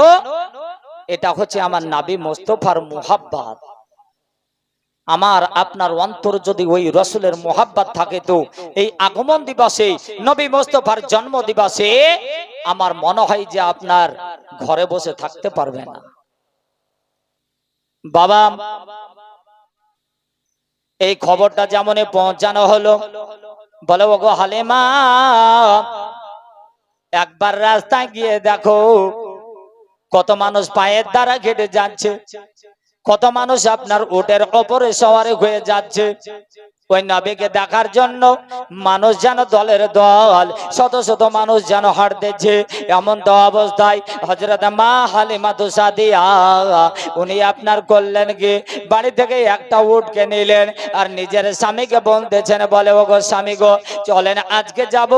এটা হচ্ছে আমার নবী মুস্তাফার মুহাব্বত। আমার আপনার অন্তর যদি ওই রাসূলের মুহাব্বত থাকে তো এই আগমন দিবসে, নবী মুস্তাফার জন্ম দিবসে আমার মনে হয় যে আপনার ঘরে বসে থাকতে পারবে না। বাবা এই খবরটা যেমন পৌঁছানো হলো, বলে ওগো হালিমা একবার রাস্তায় গিয়ে দেখো কত মানুষ পায়ের দ্বারা হেঁটে যাচ্ছে, কত মানুষ আপনার উটের উপরে সওয়ার হয়ে যাচ্ছে। ওই নবীকে দেখার জন্য মানুষ যেন দলের দল, শত শত মানুষ যেন হাঁটতেছে। এমন তো অবস্থায় হযরত মা হালিমাতু সাদিয়া উনি আপনার করলেন কি, বাড়ি থেকে একটা উটকে নিলেন আর নিজের স্বামীকে বলতেছেন, বলে ওগো স্বামী গো, চলেন আজকে যাব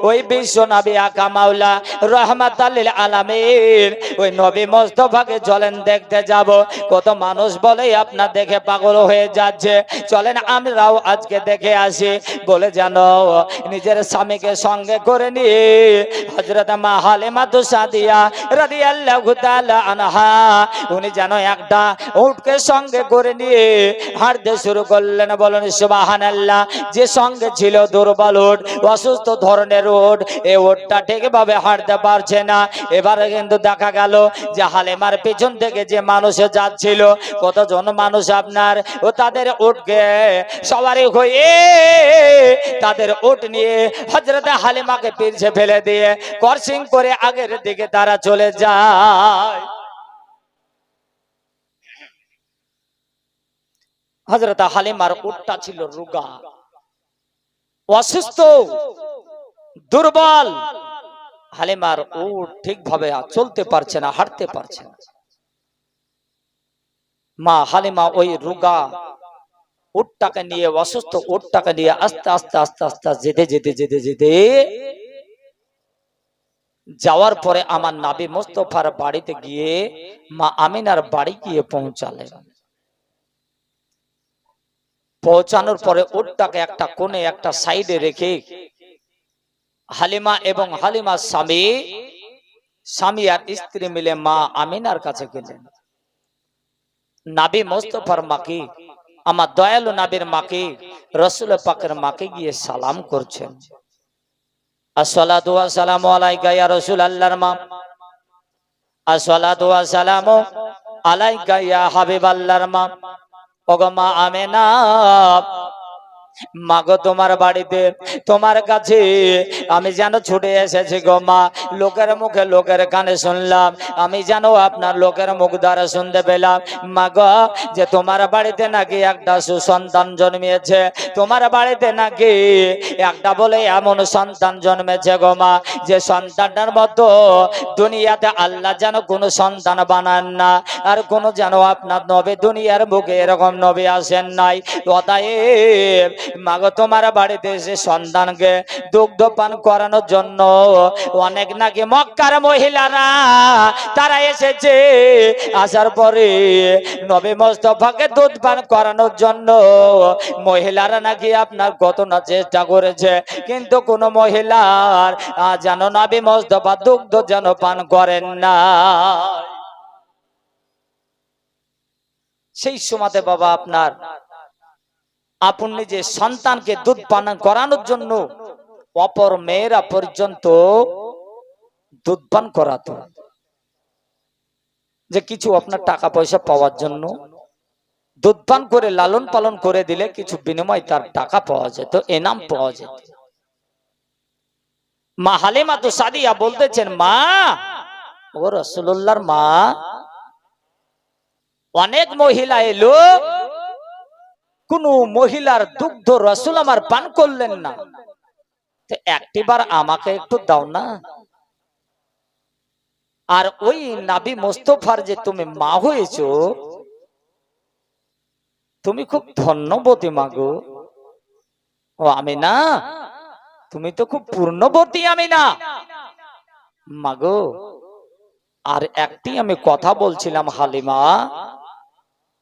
ওই বিশ্ব নবী আকা মাওলা রাহমাতাল লিল আলামিন ওই নবী মুস্তাফাকে চলেন দেখতে যাব। কত মানুষ বলে আপনার দেখে পাগল হয়ে যাচ্ছে, চলেন আমরাও আজকে দেখে আসি বলে জানো নিজের স্বামীকে সঙ্গে করে নিয়ে হযরত মা হালিমা সাদিয়া রাদিয়াল্লাহু তাআলা আনহা উনি যেন একটা উটকে সঙ্গে করে নিয়ে হাঁটতে শুরু করলেন। বলেন সুবহানাল্লাহ। যে সঙ্গে ছিল দুর্বল উট, অসুস্থ ধরনের উট, এই উটটা ঠিকভাবে হাঁটতে পারছে না। এবারে কিন্তু দেখা গেল যে হালিমার পেছন থেকে যে মানুষ যাচ্ছিল, কতজন মানুষ আপনার ও তাদের উটকে সবারই হয়ে তাদের উট নিয়ে হযরত হালিমাকে পিছে ফেলে দিয়ে ক্রসিং করে আগের দিকে তারা চলে যায়। হযরত হালিমার উটটা ছিল রোগা, অসুস্থ, দুর্বল। হালিমার উট ঠিকভাবে চলতে পারছে না, হাঁটতে পারছে না। মা হালিমা ওই রোগা উটটাকে নিয়ে, অসুস্থ উটটাকে নিয়ে আস্তে আস্তে আস্তে আস্তে যেতে যেতে যেতে যেতে যাওয়ার পরে আমার নবী মুস্তাফার বাড়িতে গিয়ে মা আমিনার বাড়ি গিয়ে পৌঁছালেন। পৌঁছানোর পরে উটটাকে একটা কোণে একটা সাইডে রেখে হালিমা এবং হালিমার স্বামী আর স্ত্রী মিলে মা আমিনার কাছে গেলেন। নবী মুস্তাফার মাকে, আমার দয়ালু নবীর মাকে, রাসূল পাকের মাকে গিয়ে সালাম করছেন। আসসালাতু ওয়াসসালামু আলাইকা ইয়া রাসূলুল্লাহর মা, আসসালাতু ওয়াসসালামু আলাইকা ইয়া হাবিবাল্লাহর মা। ওগো মা আমিনা, মাগো তোমার বাড়িতে তোমার কাছে আমি যেন ছুটে এসেছি গো মা। লোকের মুখে লোকের কানে শুনলাম, আমি যেন আপনার লোকের মুখ দ্বারা শুনতে পেলাম মাগো যে তোমার বাড়িতে নাকি একটা সুসন্তান জন্মিয়েছে, তোমার বাড়িতে নাকি একটা বলে এমন সন্তান জন্মেছে গো মা, যে সন্তানটার মতো দুনিয়াতে আল্লাহ যেন কোনো সন্তান বানান না, আর কোনো যেন আপনার নবী দুনিয়ার বুকে এরকম নবী আসেন নাই। অতএব মাগো তোমার বাড়িতে এসে সন্তানকে দুগ্ধ পান করানোর জন্য অনেক নাকি মক্কার মহিলারা তারা এসেছে। আসার পরে নবী মুস্তাফাকে দুধ পান করানোর জন্য মহিলারা নাকি আপনার কত না চেষ্টা করেছে, কিন্তু কোন মহিলার যেন নবী মুস্তাফা দুগ্ধ যেন পান করেন না। সেই সময়তে বাবা আপনার আপন নিজে সন্তানকে দুধ পান করানোর জন্য অপর মেয়েরা পর্যন্ত দুধ পান করাতো, যে কিছু আপনার টাকা পয়সা পাওয়ার জন্য দুধ পান করে লালন পালন করে দিলে কিছু বিনিময় তার টাকা পাওয়া যেত, এনাম পাওয়া যেত। মা হালিমা সাদিয়া বলতেছেন, মা ও রাসূলুল্লাহর মা, অনেক মহিলা এলো, কোন মহিলার দুগ্ধ রাসূল আমার পান করলেন না, তো একটিবার আমাকে একটু দাও না। আর ওই নবী মুস্তাফার যে তুমি মা হয়েছো, তুমি খুব ধন্যবতী মাগো। ও আমিনা, তুমি তো খুব পূর্ণবতী আমিনা মাগো। আর একটি আমি কথা বলছিলাম হালিমা,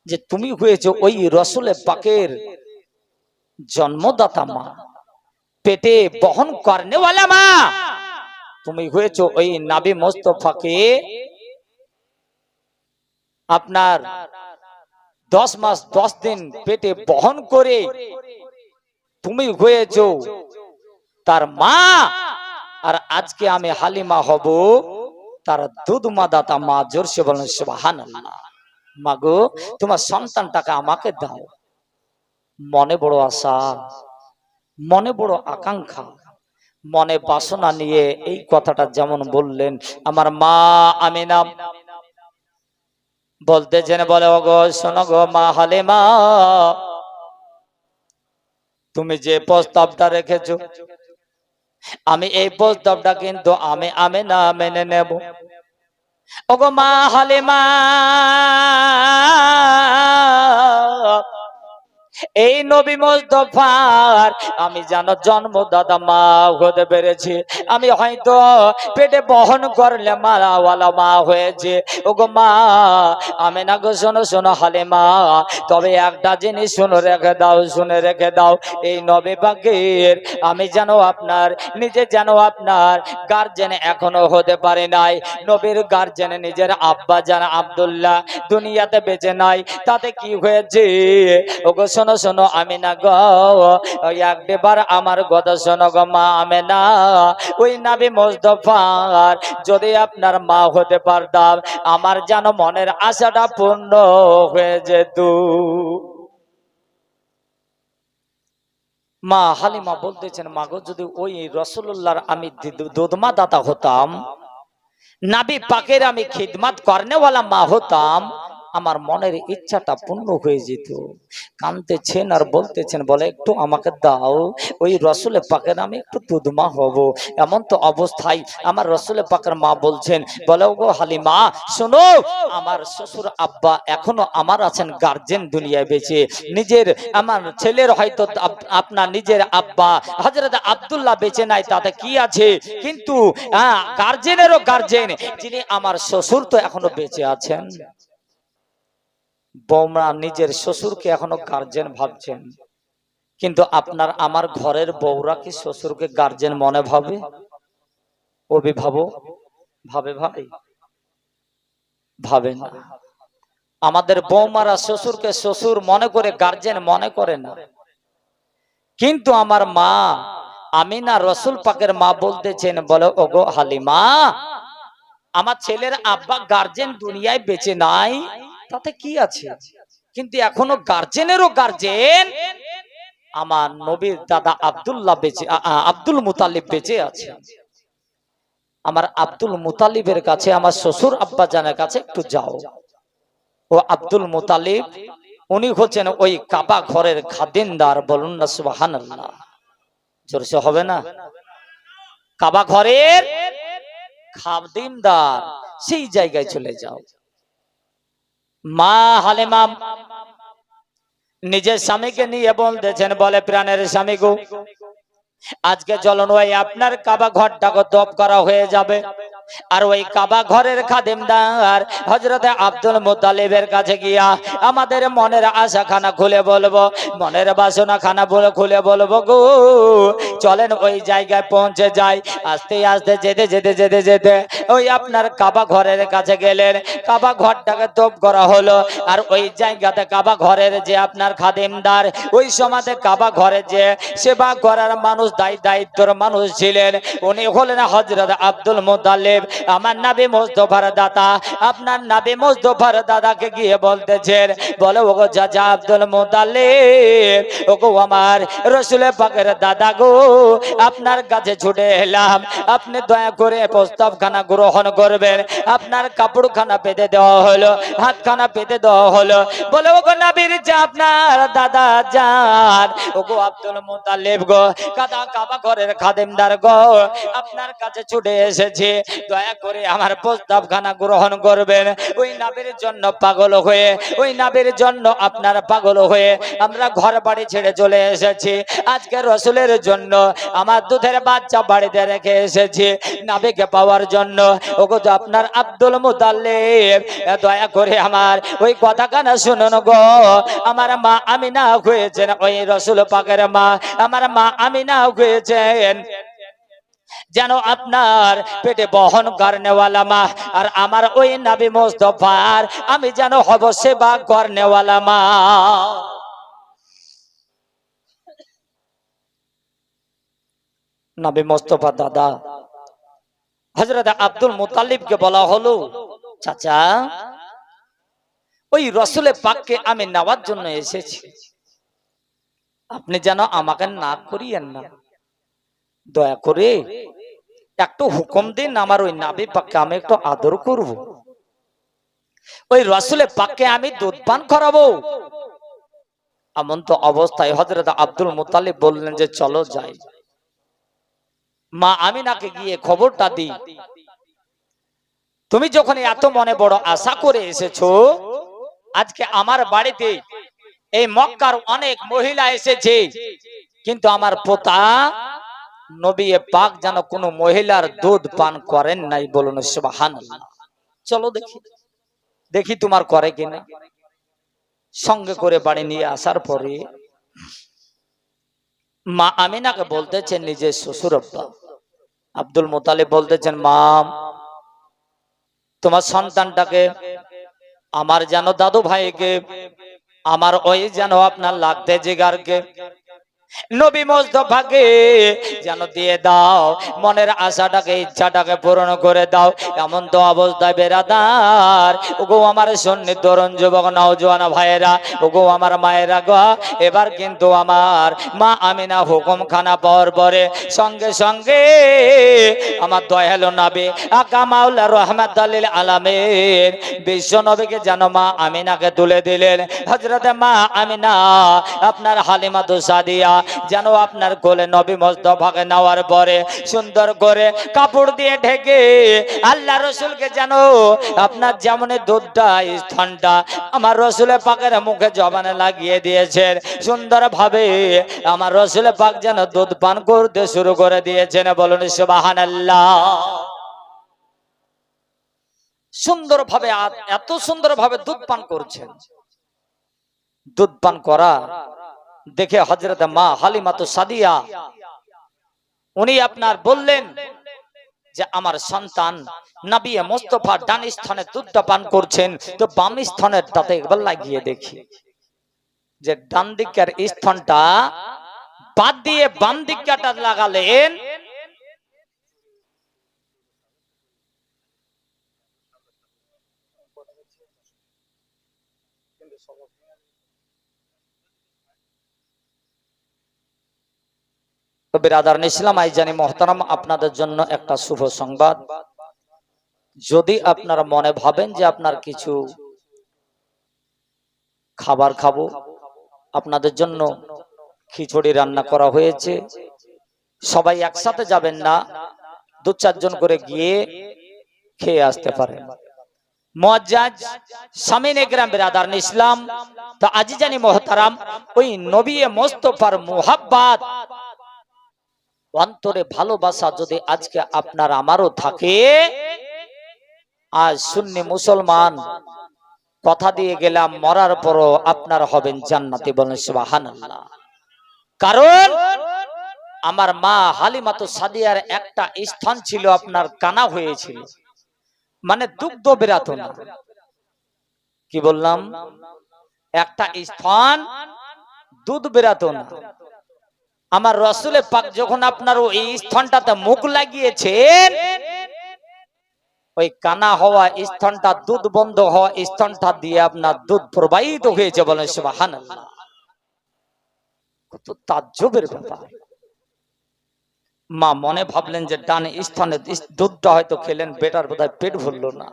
যে তুমি হয়েছো ওই রাসূলের পাকের জন্মদাতা মা, পেটে বহন করনেওয়ালা মা। তুমি হয়েছো ওই নবী মুস্তাফাকে আপনার 10 মাস 10 দিন পেটে বহন করে তুমি হয়েছো তার মা। আর আজকে আমি হালিমা হব তার দুধ মাদাতা মা। জোরসে বলেন সুবহানাল্লাহ। মাগো তোমার সন্তানটাকে আমাকে দাও। মনে বড় আশা, মনে বড় আকাঙ্ক্ষা, মনে বাসনা নিয়ে এই কথাটা যেমন বললেন আমার মা আমিনা বলতেছেন, বলে ওগো শোনো গো মা হালিমা, তুমি যে প্রস্তাবটা রেখেছো আমি এই প্রস্তাবটা কিন্তু আমি আমিনা মেনে নেব। ওগো মা হালিমা, এই নবী মুস্তাফার আমি যেন জন্মদাতা মা হতে পেরেছি। আমি হয়তো পেটে বহন করলে মালাওয়ালা মা হয়েছে। ওগো মা আমেনা গো, শোনো শোনো হালিমা, তবে একটা জিনিস শুনে রেখে দাও, শুনে রেখে দাও, এই নবী পাকের আমি যেন আপনার নিজে যেন আপনার গার্জেন এখনো হতে পারে নাই। নবীর গার্জেন নিজের আব্বা জান আব্দুল্লাহ দুনিয়াতে বেঁচে নাই। তাতে কি হয়েছে? ওগো শোনো শোনো আমিনা গো, একবার আমার কথা শোনো গো মা আমেনা, ওই নবী মুস্তাফার যদি আপনার মা হতে পারতাম, আমার যেন মনের আশাটা পূর্ণ হয়ে যেত। মা হালিমা বলতেছেন, মাগো যদি ওই রাসূলুল্লাহর আমি দুধমা দাতা হতাম, নবী পাকের আমি খিদমত করনেওয়ালা মা হতাম, আমার মনের ইচ্ছাটা পূর্ণ হয়ে যেত। কাঁদতেছেন আর বলতেছেন, বলে একটু আমাকে দাও, ওই রসুল পাকের আমি একটু দুধমা হব। এমন তো অবস্থায় আমার রসুল পাকের মা বলছেন, বলে ওগো হালিমা শোনো, আমার শ্বশুর আব্বা এখনো আমার আছেন গার্জেন দুনিয়ায় বেঁচে। নিজের আমার ছেলের হয়তো আপনার নিজের আব্বা হযরত আব্দুল্লাহ বেঁচে নাই, তাতে কি আছে, কিন্তু গার্জেনেরও গার্জেন যিনি আমার শ্বশুর তো এখনো বেঁচে আছেন। বৌমা নিজের শ্বশুরকে এখনো গার্জেন ভাবছেন, কিন্তু আপনার আমার ঘরের বউরা কি শ্বশুরকে গার্জেন মনে ভাবে? অভিভাবক ভাবে? ভাই ভাবে না। আমাদের বৌমারা শ্বশুরকে শ্বশুর মনে করে, গার্জেন মনে করে না। কিন্তু আমার মা আমিনা রসুল পাকের মা বলতেছেন, বলে ওগো হালিমা, আমার ছেলের আব্বা গার্জেন দুনিয়ায় বেঁচে নাই, তাতে কি আছে, কিন্তু এখনো গার্জেনেরও গার্জেন আমার নবীর দাদা আব্দুল্লাহ বেঁচে, আব্দুল মুতালিব বেঁচে আছে। আমার আব্দুল মুতালিবের কাছে, আমার শ্বশুর আব্বা জানের কাছে একটু যাও। ও আব্দুল মুতালিব উনি হচ্ছেন ওই কাবা ঘরের খাদিমদার। বলুন না সুবহানাল্লাহ, জোরসে হবে না? কাবা ঘরের খাদিমদার, সেই জায়গায় চলে যাও। মা হালিমা নিজের স্বামীকে নিয়ে বলতেছেন, বলে প্রাণের স্বামী গো, আজকে চলুন ওই আপনার কাবা ঘরটাকে তপ করা হয়ে যাবে, আর ওই কাবা ঘরের খাদিমদার হযরত আব্দুল মুতালিবের কাছে গিয়া আমাদের মনের আশা খানা খুলে বলবো, মনের বাসনা খানা খুলে বলবো গো। চলেন ওই জায়গায় পৌঁছে যাই। আস্তে আস্তে যেতে যেতে যেতে যেতে ওই আপনার কাবা ঘরের কাছে গেলেন। কাবা ঘরটাকে তপ করা হলো, আর ওই জায়গাতে কাবা ঘরের যে আপনার খাদিমদার, ওই সমাজে কাবা ঘরে যে সেবা করার মানুষ, দায়িত্বর মানুষ ছিলেন, উনি হলেন হযরত আব্দুল মুতালিব, আমার নবী মুস্তাফার দাদা। আপনার নবী মুস্তাফার দাদাকে গিয়ে বলতেছেন, বলে ওগো চাচা আব্দুল মুতালিব, ওগো আমার রাসূল পাকের দাদা গো, আপনার কাছে ছুটে এলাম, আপনি দয়া করে প্রস্তাবখানা গ্রহণ করবেন। আপনার কাপড়খানা পেতে দেওয়া হলো, হাতখানা পেতে দেওয়া হলো। বলে ওগো নবীর যে আপনার দাদা যান, ওগো আব্দুল মুতালিব গো, কাবা ঘরের খাদিমদার গো, আপনার কাছে ছুটে এসেছে, দয়া করে আমার প্রস্তাবখানা গ্রহণ করবেন। ওই নবীর জন্য পাগল হয়ে, ওই নবীর জন্য আপনার পাগল হয়ে আমরা ঘর বাড়ি ছেড়ে চলে এসেছি। আজকে রসুলের জন্য আমার দুধের বাচ্চা বাড়িতে রেখে এসেছি নবীকে পাওয়ার জন্য। ওগো তো আপনার আব্দুল মুতালিব, দয়া করে আমার ওই কথাখানা শুনুন গো। আমার মা আমিনা হয়েছেন ওই রসুল পাকের মা, আমার মা আমিনা হয়েছেন যেন আপনার পেটে বহন করনেওয়ালা মা, আর আমার ওই নবী মুস্তাফার আমি যেন হব সেবা করনেওয়ালা মা। নবী মুস্তাফা দাদা হযরত আব্দুল মুতালিবকে বলা হলো, চাচা ওই রসুলের পাককে আমি নেওয়ার জন্য এসেছি, আপনি যেন আমাকে না করিয়েন না, দয়া করে একটু হুকুম দিন, আমার ওই নবী পাককে আমি একটু আদর করব, ওই রসুলের পাককে আমি দুধ পান করাবো। এমন তো অবস্থায় হযরত আব্দুল মুতালিব বললেন যে চলো যাই। মা আমিনাকে গিয়ে খবরটা দিই, তুমি যখন এত মনে বড় আশা করে এসেছো, আজকে আমার বাড়িতে এই মক্কার অনেক মহিলা এসেছে, কিন্তু আমার পোতা নবী পাক যেন কোনো মহিলার দুধ পান করেন নাই। বলুন সুবহানাল্লাহ। চলো দেখি দেখি তোমার করে কিনা। সঙ্গে করে বাড়ি নিয়ে আসার পরে মা আমিনাকে বলতেছেন, নিজের শ্বশুর আব্বা আব্দুল মুতালিব বলতেছেন, মা তোমার সন্তানটাকে আমার যেন দাদু ভাইকে, আমার ওই যেন আপনার লাগতে জিগারকে নবী মুস্তাফাকে যেন দিয়ে দাও, মনের আশাটাকে ইচ্ছাটাকে পূরণ করে দাও। এমন তো অবস্থায় বেরাদার ওগো আমার সুন্নি তরুণ যুবক নওজোয়ান ভাইয়েরা, ওগো আমার মায়েরা গো, এবার কিন্তু আমার মা আমিনা হুকুম খানা পাওয়ার পরে সঙ্গে সঙ্গে আমার দয়ালু নবী আকা মাওলা রাহমাতুল লিল আলামিন বিশ্ব নবীকে যেন মা আমিনাকে তুলে দিলেন। হযরত মা আমিনা আপনার হালিমাতু সাদিয়া যেন আপনার কোলে নবী মুস্তাফাকে নেওয়ার পরে সুন্দর করে কাপড় দিয়ে ঢেকে আল্লাহ রসুলকে যেন আপনার যেমন দুধটা স্তনটা আমার রসুল পাকের মুখে জবানে লাগিয়ে দিয়েছেন, সুন্দর ভাবে আমার রসুল পাক যেন দুধ পান করতে শুরু করে দিয়েছেন। বলুন সুবহানাল্লাহ। সুন্দর ভাবে, এত সুন্দর ভাবে দুধ পান করছেন। দুধ পান করা দেখে হযরত মা হালিমাতু সাদিয়া উনি আপনার বললেন যে আমার সন্তান নবী মুস্তাফা ডান স্তনে দুধটা পান করছেন, তো বাম স্তনের তাতে একবার লাগিয়ে দেখি। যে ডান দিকের স্তনটা বাদ দিয়ে বাম দিকটা লাগালেন, তো বিরাদারান ইসলাম আইজানি মুহতারাম, আপনাদের জন্য একটা শুভ সংবাদ। যদি আপনারা মনে ভাবেন যে আপনার কিছু খাবার খাবো, আপনাদের জন্য খিচুড়ি রান্না করা হয়েছে। সবাই একসাথে যাবেন না, 2-4 জন করে গিয়ে খেয়ে আসতে পারেন। মুআজ্জাজ সামিনে গ্রাম বিরাদারান ইসলাম, তো আজিজানি মুহতারাম, ওই নবী মুস্তাফার মুহাব্বত অন্তরে ভালোবাসা যদি আজকে আপনার আমারও থাকে, আজ সুন্নি মুসলমান কথা দিয়ে গেলাম মরার পরও আপনার হবেন জান্নাতি। বলেন সুবহানাল্লাহ। কারণ আমার মা হালিমাতু সাদিয়ার একটা স্থান ছিল আপনার কানা হয়েছিল, মানে দুগ্ধ বেরাত না। কি বললাম? একটা স্থান দুধ বেরাত না। আমার রসুলের পাক যখন আপনার ওই স্থানটাতে মুখ লাগিয়েছেন, ওই কানা হওয়া স্থানটা, দুধ বন্ধ হওয়া স্থানটা দিয়ে আপনার দুধ প্রবাহিত হয়েছে। বলেন সুবহানাল্লাহ। কত তাজ্জবের ব্যাপার। মা মনে ভাবলেন যে ডান স্থানে দুধটা হয়তো খেলেন, বেটার বোধহয় পেট ভরলো না,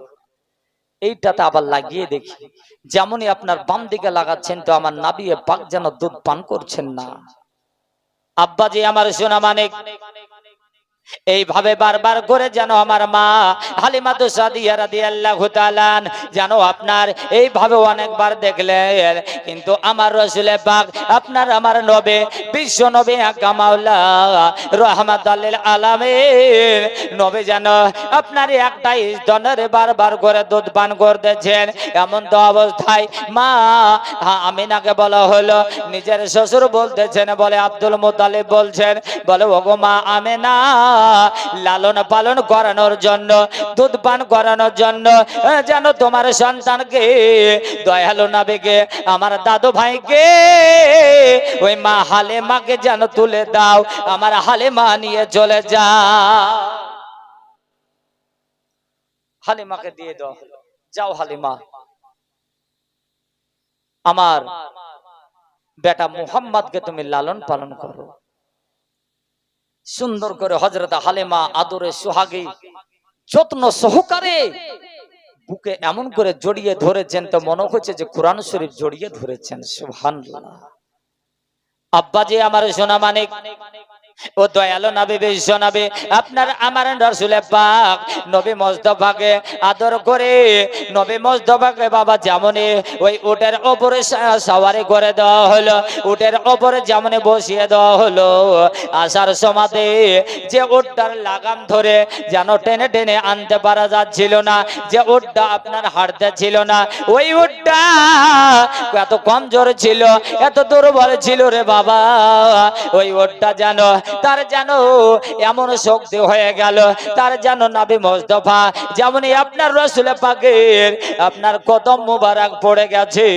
এইটাতে আবার লাগিয়ে দেখি। যেমনই আপনার বাম দিকে লাগাচ্ছেন, তো আমার নবী পাক যেন দুধ পান করছেন না। আব্বাজি আমার সোনা মানিক এইভাবে বারবার করে যেন আমার মা হালিমাতু সাদিয়া রাদিয়াল্লাহু তাআলা যেন আপনার এইভাবে অনেকবার দেখলেন, কিন্তু আমার রাসূল পাক আপনার আমার নবী বিশ্ব নবী আকা মাওলা রাহমাতুল লিল আলামিন নবী যেন আপনার একটাই স্তনের বারবার করে দুধ পান করতেছেন। এমন তো অবস্থায় মা আমিনাকে বলা হলো, নিজের শ্বশুর বলতেছেন, বলে আব্দুল মুতালিব বলছেন, বলে ওগো মা আমিনা, লালন পালন করানোর জন্য, দুধ পান করানোর জন্য যেন তোমার সন্তানকে, দয়ালু নবীকে, আমার দাদু ভাইকে, ওই মা হালিমাকে যেন তুলে দাও, আমার হালিমা নিয়ে চলে যাও। হালিমাকে দিয়ে দাও, যাও হালিমা, আমার বেটা মুহাম্মদকে তুমি লালন পালন করো। সুন্দর করে হযরত হালিমা আদরে সোহাগী যত্ন সহকারে বুকে এমন করে জড়িয়ে ধরেছেন, তো মনে হচ্ছে যে কোরআন শরীফ জড়িয়ে ধরেছেন। সুবহানাল্লাহ। আব্বাজি আমার সোনা মানিক ও দয়ালু নবী বিশ্ব নবী আপনার আমার রাসূলে পাক নবী মুস্তাফাকে আদর করে নবী মুস্তাফাকে বাবা যেমনই ওই উটের উপরে সওয়ারি করে দেওয়া হলো, উটের উপরে যেমনই বসিয়ে দেওয়া হলো, আসার সময়তে যে উটটার লাগাম ধরে যেন টেনে টেনে আনতে পারা যাচ্ছিল না, যে উটটা আপনার হাঁটতে ছিল না, ওই উটটা এত কমজোর ছিল, এত দুর্বল ছিল রে বাবা, ওই উটটা যেন তার যেন এমন শক্তি হয়ে গেল, তার যেন নবী মুস্তাফা যেমনই আপনার রাসূল পাকের আপনার কদম মোবারক পড়ে গেছে,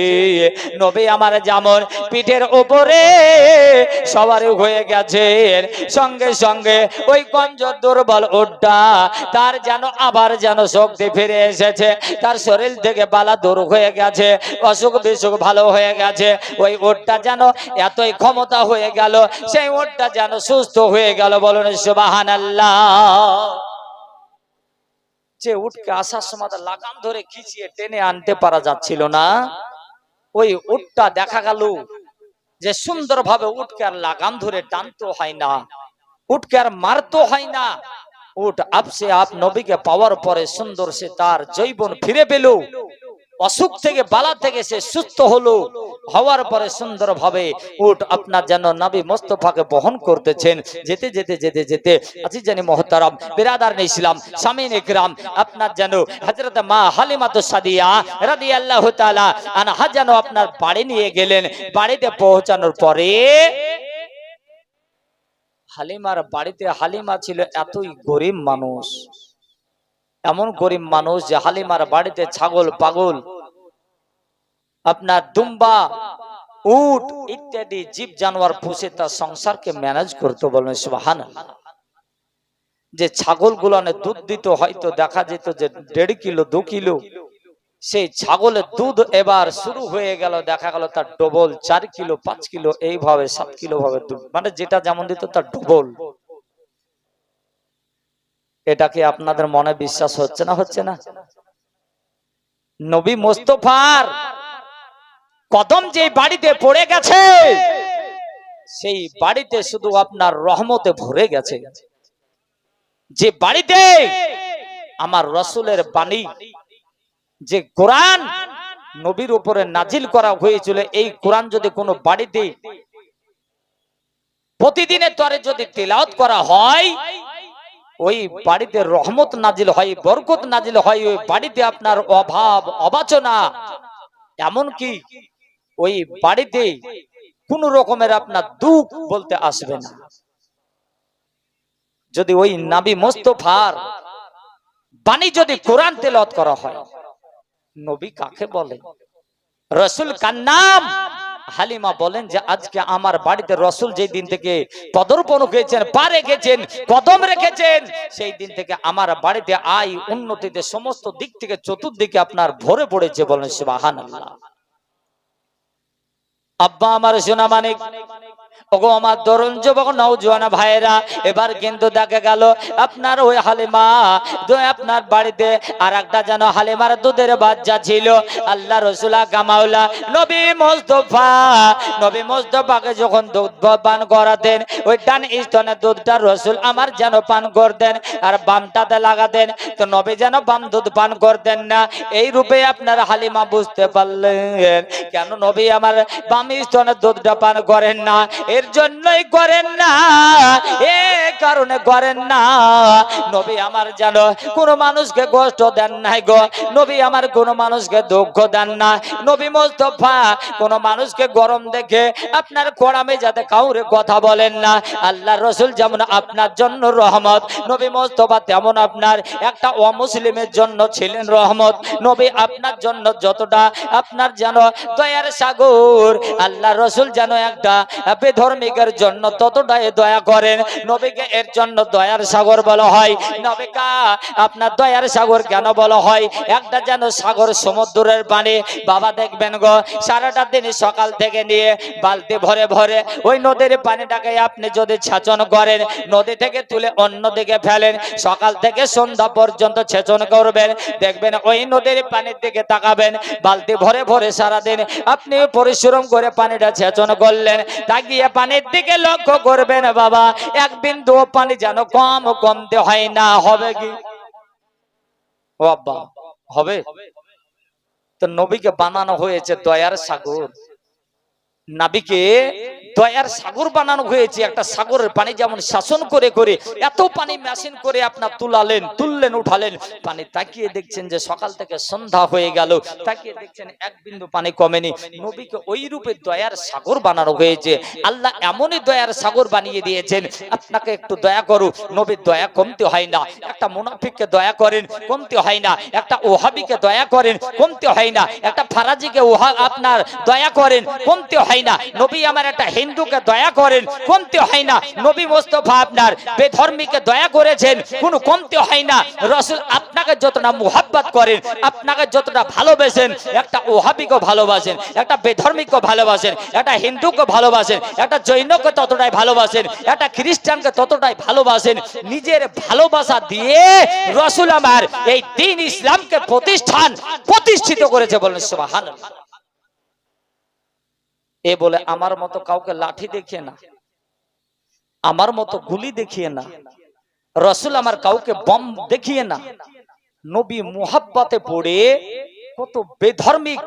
নবী আমার যেমন পিঠের উপরে সওয়ারি হয়ে গেছে, সঙ্গে সঙ্গে ওই কমজোর দুর্বল উটটা তার যেন আবার যেন শক্তি ফিরে এসেছে, তার শরীর থেকে বালা দূর হয়ে গেছে, অসুখ বিসুখ ভালো হয়ে গেছে, ওই উটটা যেন এতই ক্ষমতা হয়ে গেল, সেই উটটা যেন সুস্থ হয়ে গেল। বলুন সুবহানাল্লাহ। যে উটকে আসার সময় লাগাম ধরে খিচিয়ে টেনে আনতে পারা যাচ্ছিল না, ওই উটটা দেখা গেল যে সুন্দরভাবে উটকে আর লাগাম ধরে টানতে হয় না, উটকে আর মারতে হয় না, উট আপসে আপ নবীকে পাওয়ার পরে সুন্দর সে তার জৈবন ফিরে পেল, অসুখ থেকে বালা থেকে সে সুস্থ হলো, হওয়ার পরে সুন্দর ভাবে উট আপনার যেন নবী মুস্তাফাকে বহন করতেছেন। যেতে যেতে যেতে যেতে আজিজ জানি মুহতারাম বিরাদার ইসলাম সামিন ইকরাম আপনার যেন হযরত মা হালিমাতুস সাদিয়া রাদিয়াল্লাহু তাআলা আনহা যেন আপনার বাড়ি নিয়ে গেলেন। বাড়িতে পৌঁছানোর পরে হালিমার বাড়িতে, হালিমা ছিল এতই গরিব মানুষ, এমন গরিব মানুষ যে হালিমার বাড়িতে ছাগল পাগল আপনার দুম্বা উট ইত্যাদি জীব জানোয়ার পুষে তার সংসারকে ম্যানেজ করতে। বলেন সুবহানাল্লাহ। যে ছাগল গুলানে দুধ দিত হয়তো দেখা যেত যে 1.5 কিলো 2 কিলো, সেই ছাগলের দুধ এবার শুরু হয়ে গেল, দেখা গেল তার ডবল 4 কিলো 5 কিলো এইভাবে 7 কিলো ভাবে দুধ, মানে যেটা যেমন দিত তার ডবল। এটাকে আপনাদের মনে বিশ্বাস হচ্ছে না? হচ্ছে না? নবী মুস্তাফার কদম যে বাড়িতে পড়ে গেছে, সেই বাড়িতে শুধু আপনার রহমতে ভরে গেছে। যে বাড়িতে আমার রাসূলের বাণী, যে কোরআন নবীর উপরে নাজিল করা হয়েছিল, এই কোরআন যদি কোনো বাড়িতে প্রতিদিনের তরে যদি তিলাওয়াত করা হয়, ওই বাড়িতে রহমত নাজিল হয়, বরকত নাজিল হয়, ওই বাড়িতে আপনার অভাব অবাচনা, এমনকি ওই বাড়িতে কোন রকমের আপনার দুঃখ বলতে আসবে না। যদি ওই নবী মুস্তাফার বাণী যদি কোরআন তেলাওয়াত করা হয়, নবী কাকে বলে? রাসূল কার নাম? হালিমা বলেন যে আজকে আমার বাড়িতে রাসূল যেই দিন থেকে পদার্পণ হয়েছেন, পা রেখেছেন, কদম রেখেছেন, সেই দিন থেকে আমার বাড়িতে আয় উন্নতিতে সমস্ত দিক থেকে চতুর্দিকে আপনার ভরে পড়েছে। বলেন সুবহানাল্লাহ। আব্বা আমার সোনা মানিক, ওগো আমার তরুণ যুবক নওজোয়ান ভাইরা, এবার কিন্তু দেখা গেল আপনার ওই হালিমা আপনার বাড়িতে আর একটা যেন হালিমার দুধের বাচ্চা ছিল। আল্লাহ রাসূল কামাউলা নবী মুস্তাফা, নবী মুস্তাফাকে যখন দুধ পান করাতেন, ওই ডান স্তনের দুধটা রাসূল আমার যেন পান করতেন আর বামটাতে লাগাতেন, তো নবী যেন বাম দুধ পান করতেন না। এই রূপে আপনার হালিমা বুঝতে পারলেন কেন নবী আমার বাম স্তনের দুধটা পান করেন না। এর জন্যই করেন না, এ কারণে করেন না, নবী আমার যেন কোন মানুষকে কষ্ট দেন নাই গো, নবী আমার কোন মানুষকে দুঃখ দেন না, নবী মুস্তাফা কোন মানুষকে গরম দেখে আপনার কোরআনে যাতে কাউরে কথা বলেন না। আল্লাহ রাসূল যেমন আপনার জন্য রহমত, নবী মুস্তাফা তেমন আপনার একটা অমুসলিমের জন্য ছিলেন রহমত। নবী আপনার জন্য যতটা আপনার যেন দয়ার সাগর, আল্লাহ রাসূল যেন একটা বেধর্মিকের জন্য ততটাই দয়া করেন। নবীকে নবীকে এর জন্য দয়ার সাগর বলা হয়। নবীকা আপনার দয়ার সাগর কেন বলা হয়? একটা যেন সাগর সমুদ্রের পানি বাবা দেখবেন গো, সারাটা দিন সকাল থেকে নিয়ে বালতি ভরে ভরে ওই নদীর পানিটাকে আপনি যদি ছেচন করেন, নদী থেকে তুলে অন্য দিকে ফেলেন, সকাল থেকে সন্ধ্যা পর্যন্ত ছেচন করবেন, দেখবেন ওই নদীর পানির দিকে তাকাবেন, বালতি ভরে ভরে সারাদিন আপনি পরিশ্রম করে পানিটা ছেচন করলেন, তাকিয়ে পানির দিকে লক্ষ্য করবেন বাবা এক বিন্দু পানি যেন কমতে হয় না। হবে কি? ও আব্বা হবে? তো নবীকে বানানো হয়েছে দয়ার সাগর, নবীকে দয়ার সাগর বানানো হয়েছে। একটা সাগরের পানি যেমন শাসন করে করে এত পানি মেশিন করে আপনার তুললেন উঠালেন, পানি তাকিয়ে দেখছেন যে সকাল থেকে সন্ধ্যা হয়ে গেল, তাকিয়ে দেখছেন এক বিন্দু পানি কমেনি। নবীকে ওই রূপে দয়ার সাগর বানানো হয়েছে। আল্লাহ এমনই দয়ার সাগর বানিয়ে দিয়েছেন, আপনাকে একটু দয়া করো, নবীর দয়া কমতে হয় না। একটা মুনাফিককে দয়া করেন, কমতে হয় না। একটা ওহাবিকে দয়া করেন, কমতে হয় না। একটা ফারাজিকে আপনার দয়া করেন, কমতে হয় না। নবী আমার একটা হিন্দুকে দয়া করেন, কমতে হয় না। নবী মোস্তফা আপনার বেধর্মীকে দয়া করেছেন, কোনো কমতে হয় না। রাসূল আপনাকে যতটা মুহাব্বত করেন, আপনাকে যতটা ভালোবাসেন, একটা ওহাবিকে ভালোবাসেন, একটা বেধর্মীকে ভালোবাসেন, একটা হিন্দুকে ভালোবাসেন, একটা জৈনকে ততটাই ভালোবাসেন, একটা খ্রিস্টানকে ততটাই ভালোবাসেন। নিজের ভালোবাসা দিয়ে রাসূল আমার এই দ্বীন ইসলামকে প্রতিষ্ঠিত করেছে। বলেন সুবহানাল্লাহ। এ বলে আমার মতো কাউকে লাঠি দেখিয়ে না, আমার মতো গুলি দেখিয়ে না, রাসূল আমার কাউকে বম দেখিয়ে না, নবী মুহাব্বতে পড়ে কত বেধর্মিক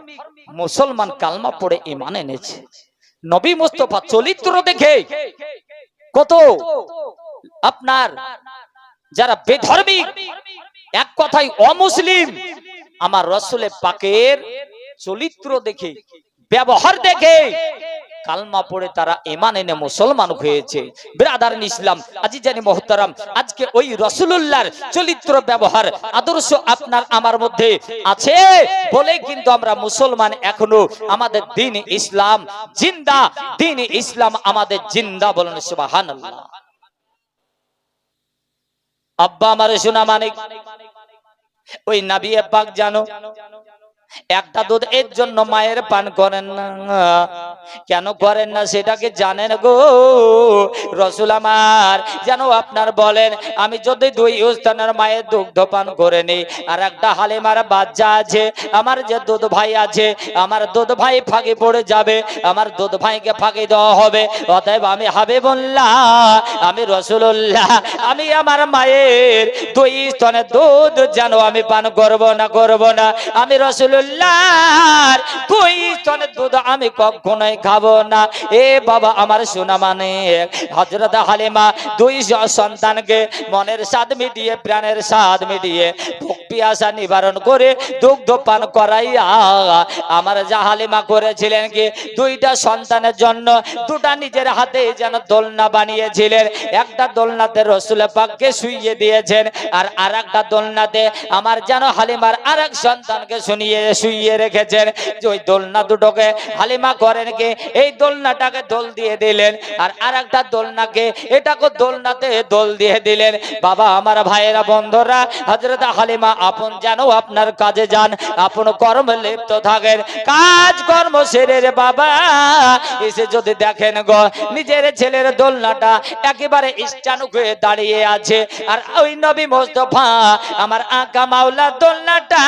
মুসলমান কালমা পড়ে ঈমান এনেছে। নবী মুস্তাফা চরিত্র দেখে কত আপনার যারা বেধর্মিক, এক কথায় অমুসলিম, আমার রাসূলের পাকের চরিত্র দেখে, ব্যবহার দেখে কালমা পড়ে তারা ঈমান এনে মুসলমান হয়েছে। ব্রাদার ইসলাম আজিজানি মুহতারাম, আজকে ওই রাসূলুল্লাহর চরিত্র, ব্যবহার, আদর্শ আপনার আমার মধ্যে আছে বলেই কিন্তু আমরা মুসলমান এখনো। আমাদের দ্বীন ইসলাম জিন্দা, দ্বীন ইসলাম আমাদের জিন্দা। বলেন সুবহানাল্লাহ। আব্বা আমার সোনা মানিক, ওই নবী পাক জানো একটা দুধ এর জন্য মায়ের পান করেন না, কেন করেন না সেটাকে জানেন গো? রাসূল আমার যেন আপনার বলেন, আমি যদি দুই স্থানের মায়ের দুগ্ধ পান করে নেই, আর একটা হালিমার বাচ্চা আছে, আমার যে দুধ ভাই আছে, আমার দুধ ভাই ফাঁকি পড়ে যাবে, আমার দুধ ভাইকে ফাঁকি দেওয়া হবে। অতএব আমি হাবিবুল্লাহ, আমি রাসূলুল্লাহ, আমি আমার মায়ের দুই স্তনের দুধ যেন আমি পান করব না, আমি রাসূলুল্লাহ দুই স্তনের দুধ আমি কখনোই খাবো না। এ বাবা আমার সোনা মানে হযরত হালিমা দুই সন্তানকে মনের স্বাদ মিটিয়ে, প্রাণের স্বাদ মিটিয়ে, ভোক পিয়াসা নিবারণ করে দুগ্ধ পান করাইয়া আমার যা হালিমা করেছিলেন কি, দুইটা সন্তানের জন্য দুটা নিজের হাতে যেন দোলনা বানিয়েছিলেন। একটা দোলনাতে রাসূল পাককে শুইয়ে দিয়েছেন, আর আরেকটা দোলনাতে আমার যেন হালিমার আরেক সন্তানকে শুইয়ে রেখেছেন। যে ওই দোলনা দুটোকে হালিমা করেন কি, এই দোলনাটাকে দোল দিয়ে দিলেন, আর আরেকটা দোলনাকে এটাকে দোলনাতে দোল দিয়ে দিলেন। বাবা আমার ভাইয়েরা বন্ধুরা, হযরত হালিমা আপন যেন আপনার কাজে যান, আপন কর্মে লিপ্ত থাকেন, কাজ কর্ম সেরে রে বাবা এসে যদি দেখেন গো নিজের ছেলের দোলনাটা একেবারে স্থানু হয়ে দাঁড়িয়ে আছে, আর ওই নবী মুস্তাফা আমার আকা মাওলা দোলনাটা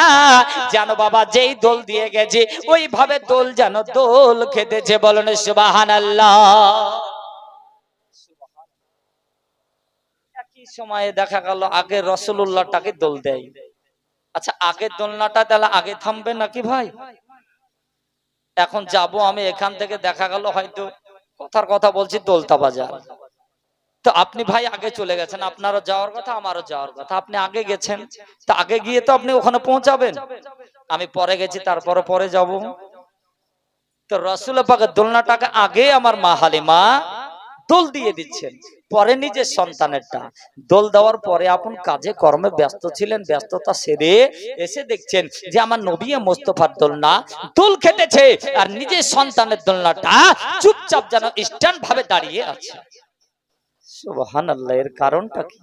যেন বাবা যেই দোল দিয়ে গেছে ওইভাবে দোল যেন দোল খেতেছে। বলেন সুবহানাল্লাহ। একই সময়ে দেখা গেল আগে রাসূলুল্লাহটাকে দোল দেয়। আচ্ছা, আগের দোলনাটা তাহলে আগে থামবে নাকি ভাই? এখন যাব আমি এখান থেকে, দেখা গেল হয়তো কথার কথা বলছি দোলতা বাজার, তো আপনি ভাই আগে চলে গেছেন, আপনারও যাওয়ার কথা আমারও যাওয়ার কথা, আপনি আগে গেছেন, তো আগে গিয়ে তো আপনি ওখানে পৌঁছাবেন, আমি পরে গেছি তারপরে পরে যাব। তো রাসূল পাকের দোলনাটাকে আগে আমার মা হালিমা দোল দিয়ে দিচ্ছেন, পরে নিজের সন্তানেরটা দোল দেওয়ার পরে আপন কাজে কর্মে ব্যস্ত ছিলেন, ব্যস্ততা সেরে এসে দেখছেন যে আমার নবী মুস্তাফার দোলনা দোল খেটেছে, আর নিজের সন্তানের দোলনাটা চুপচাপ যেন স্ট্যান্ড ভাবে দাঁড়িয়ে আছে। সুবহানাল্লাহ। এর কারণটা কি?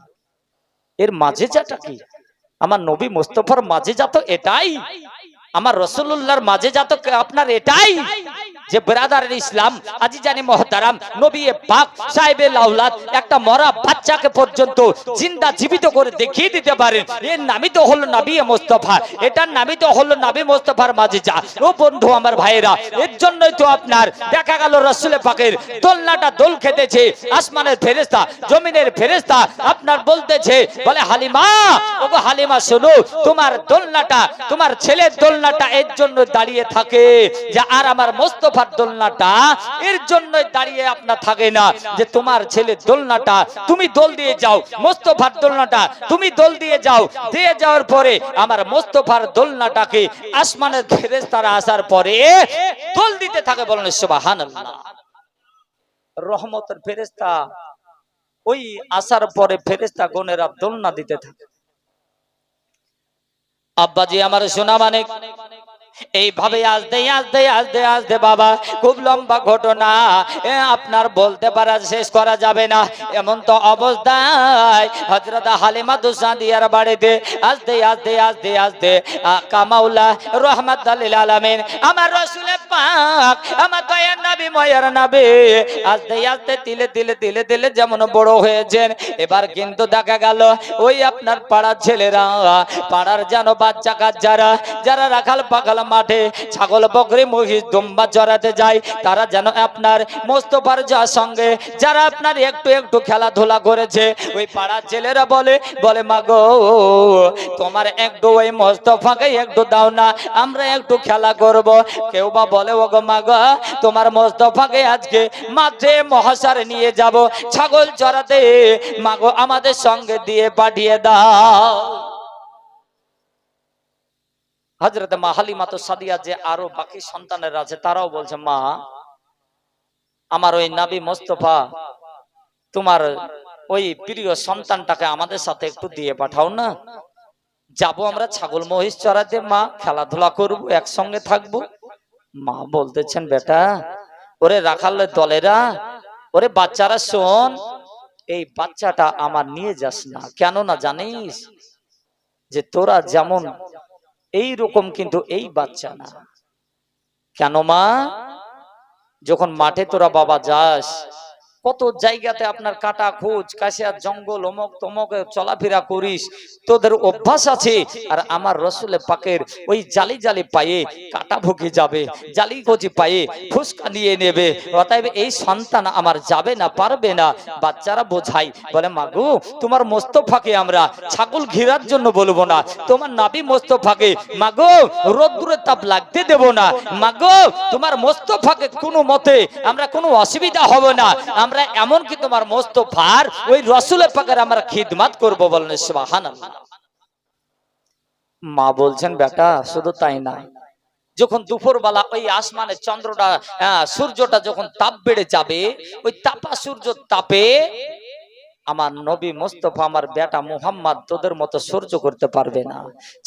এর মাঝে যাটা কি? আমার নবী মুস্তাফার মাঝে যা তো এটাই, আমার রাসূলুল্লাহর মাঝে যা তো আপনার এটাই যে ব্রাদার ইসলাম আজি জানি মুহতারাম নবী পাক সাহেবে লাউলাদ একটা মরা বাচ্চাকে পর্যন্ত জিন্দা জীবিত করে দেখিয়ে দিতে পারেন। এর নামই তো হলো নবী মুস্তাফা, এটার নামই তো হলো নবী মুস্তাফার মাঝে যা। ও বন্ধু আমার ভাইরা, এর জন্যই তো আপনার দেখা গেল রাসূল পাকের দোলনাটা দোল খেতেছে, আসমানের ফেরেশতা জমিনের ফেরেশতা আপনার বলতেছে, বলে হালিমা, ওগো হালিমা শোনো, তোমার দোলনাটা, তোমার ছেলের দোলনাটা এর জন্য দাঁড়িয়ে থাকে যে আর আমার মুস্তাফার দোলনাটা এর জন্য দাঁড়িয়ে আপনার থাকে না যে তোমার ছেলের দোলনাটা তুমি দোল দিয়ে যাও, মুস্তাফার দোলনাটা তুমি দোল দিয়ে যাও, দিয়ে যাওয়ার পরে আমার মুস্তাফার দোলনাটাকে আসমানের ফেরেশতারা আসার পরে দোল দিতে থাকে। বলেন সুবহানাল্লাহ। রহমতের ফেরেশতা ওই আসার পরে ফেরেশতা গণেরা দোলনা দিতে থাকে। আব্বাজি আমার সোনা মানিক এইভাবে আসতে আসতে আসতে আসতে বাবা খুব লম্বা ঘটনা, আপনার বলতে পারা শেষ করা যাবে না। এমন তো অবস্থায় হযরত হালিমা সাদিয়ার বাড়িতে আসতে আসতে আসতে আসতে কামাউলা রাহমাতুল লিল আলামিন আমার রাসূল পাক আমার দয়ার নবী ময়ার নবী আসতে আসতে তিলে তিলে তিলে তিলে যেমন বড় হয়েছেন, এবার কিন্তু দেখা গেল ওই আপনার পাড়ার ছেলেরা, পাড়ার যেন বাচ্চা কাচ্চারা যারা রাখাল পাখাল মাঠে ছাগল বকরি মহিষ দুম্বা চড়াতে যায়, তারা যেন আপনার মুস্তাফার সঙ্গে যারা আপনার একটু একটু খেলাধুলা করেছে, ওই পাড়ার ছেলেরা বলে, বলে মাগো তোমার একটু ওই মুস্তাফাকে একটু দাও না, আমরা একটু খেলা করব। কেউ বা বলে ওগো মাগো তোমার মুস্তাফাকে আজকে মাঠে মহাশারে নিয়ে যাব ছাগল চড়াতে, মাগো আমাদের সঙ্গে দিয়ে পাঠিয়ে দাও। হযরত মা হালিমা সাদিয়া যে আরো বাকি সন্তানেরা আছে তারাও বলছে, মা আমার ওই নবী মুস্তাফা তোমার ওই প্রিয় সন্তানটাকে আমাদের সাথে একটু দিয়ে পাঠাও না, যাবো আমরা ছাগল মহিষ চড়াতে, মা খেলাধুলা করব একসঙ্গে থাকবো। মা বলতেছেন, বেটা ওরে রাখালের দলেরা, ওরে বাচ্চারা শোন, এই বাচ্চাটা আমার নিয়ে যাস না, কেন না জানিস যে তোরা যেমন এই রকম কিন্তু এই বাচ্চা না। কেন মা? যখন মাঠে তোরা বাবা যাস কত জায়গাতে আপনার কাটা খোঁজ কাশিয়া জঙ্গল অমক তমক চলাফেরা করিস, তোদের অভ্যাস আছে, আর আমার রসুলে পাকের ওই জালি জালি পায়ে কাটা ভুকে যাবে, জালি গজি পায়ে ফুসকা নিয়ে নেবে, অতএব এই সন্তান আমার যাবে না, পারবে না। বাচ্চারা বোঝাই, বলে মাগো তোমার মুস্তাফাকে আমরা ছাগল ঘেরার জন্য বলবো না, তোমার নবী মুস্তাফাকে মাগো রোদ্দুরের তাপ লাগতে দেব না, মাগো তোমার মুস্তাফাকে কোনো মতে আমরা কোনো অসুবিধা হবে না, আমরা এমনকি তোমার মুস্তাফার ওই রাসূলের পাকের আমরা খিদমত করব। বলেন সুবহানাল্লাহ। মা বলছেন, বেটা শুধু তাই না, যখন দুপুরবেলা ওই আসমানে চন্দ্রটা সূর্যটা যখন তাপ বেড়ে যাবে, ওই তাপা সূর্য তাপে আমার নবী মুস্তাফা আমার বেটা মুহাম্মদ তোদের মতো সহ্য করতে পারবে না।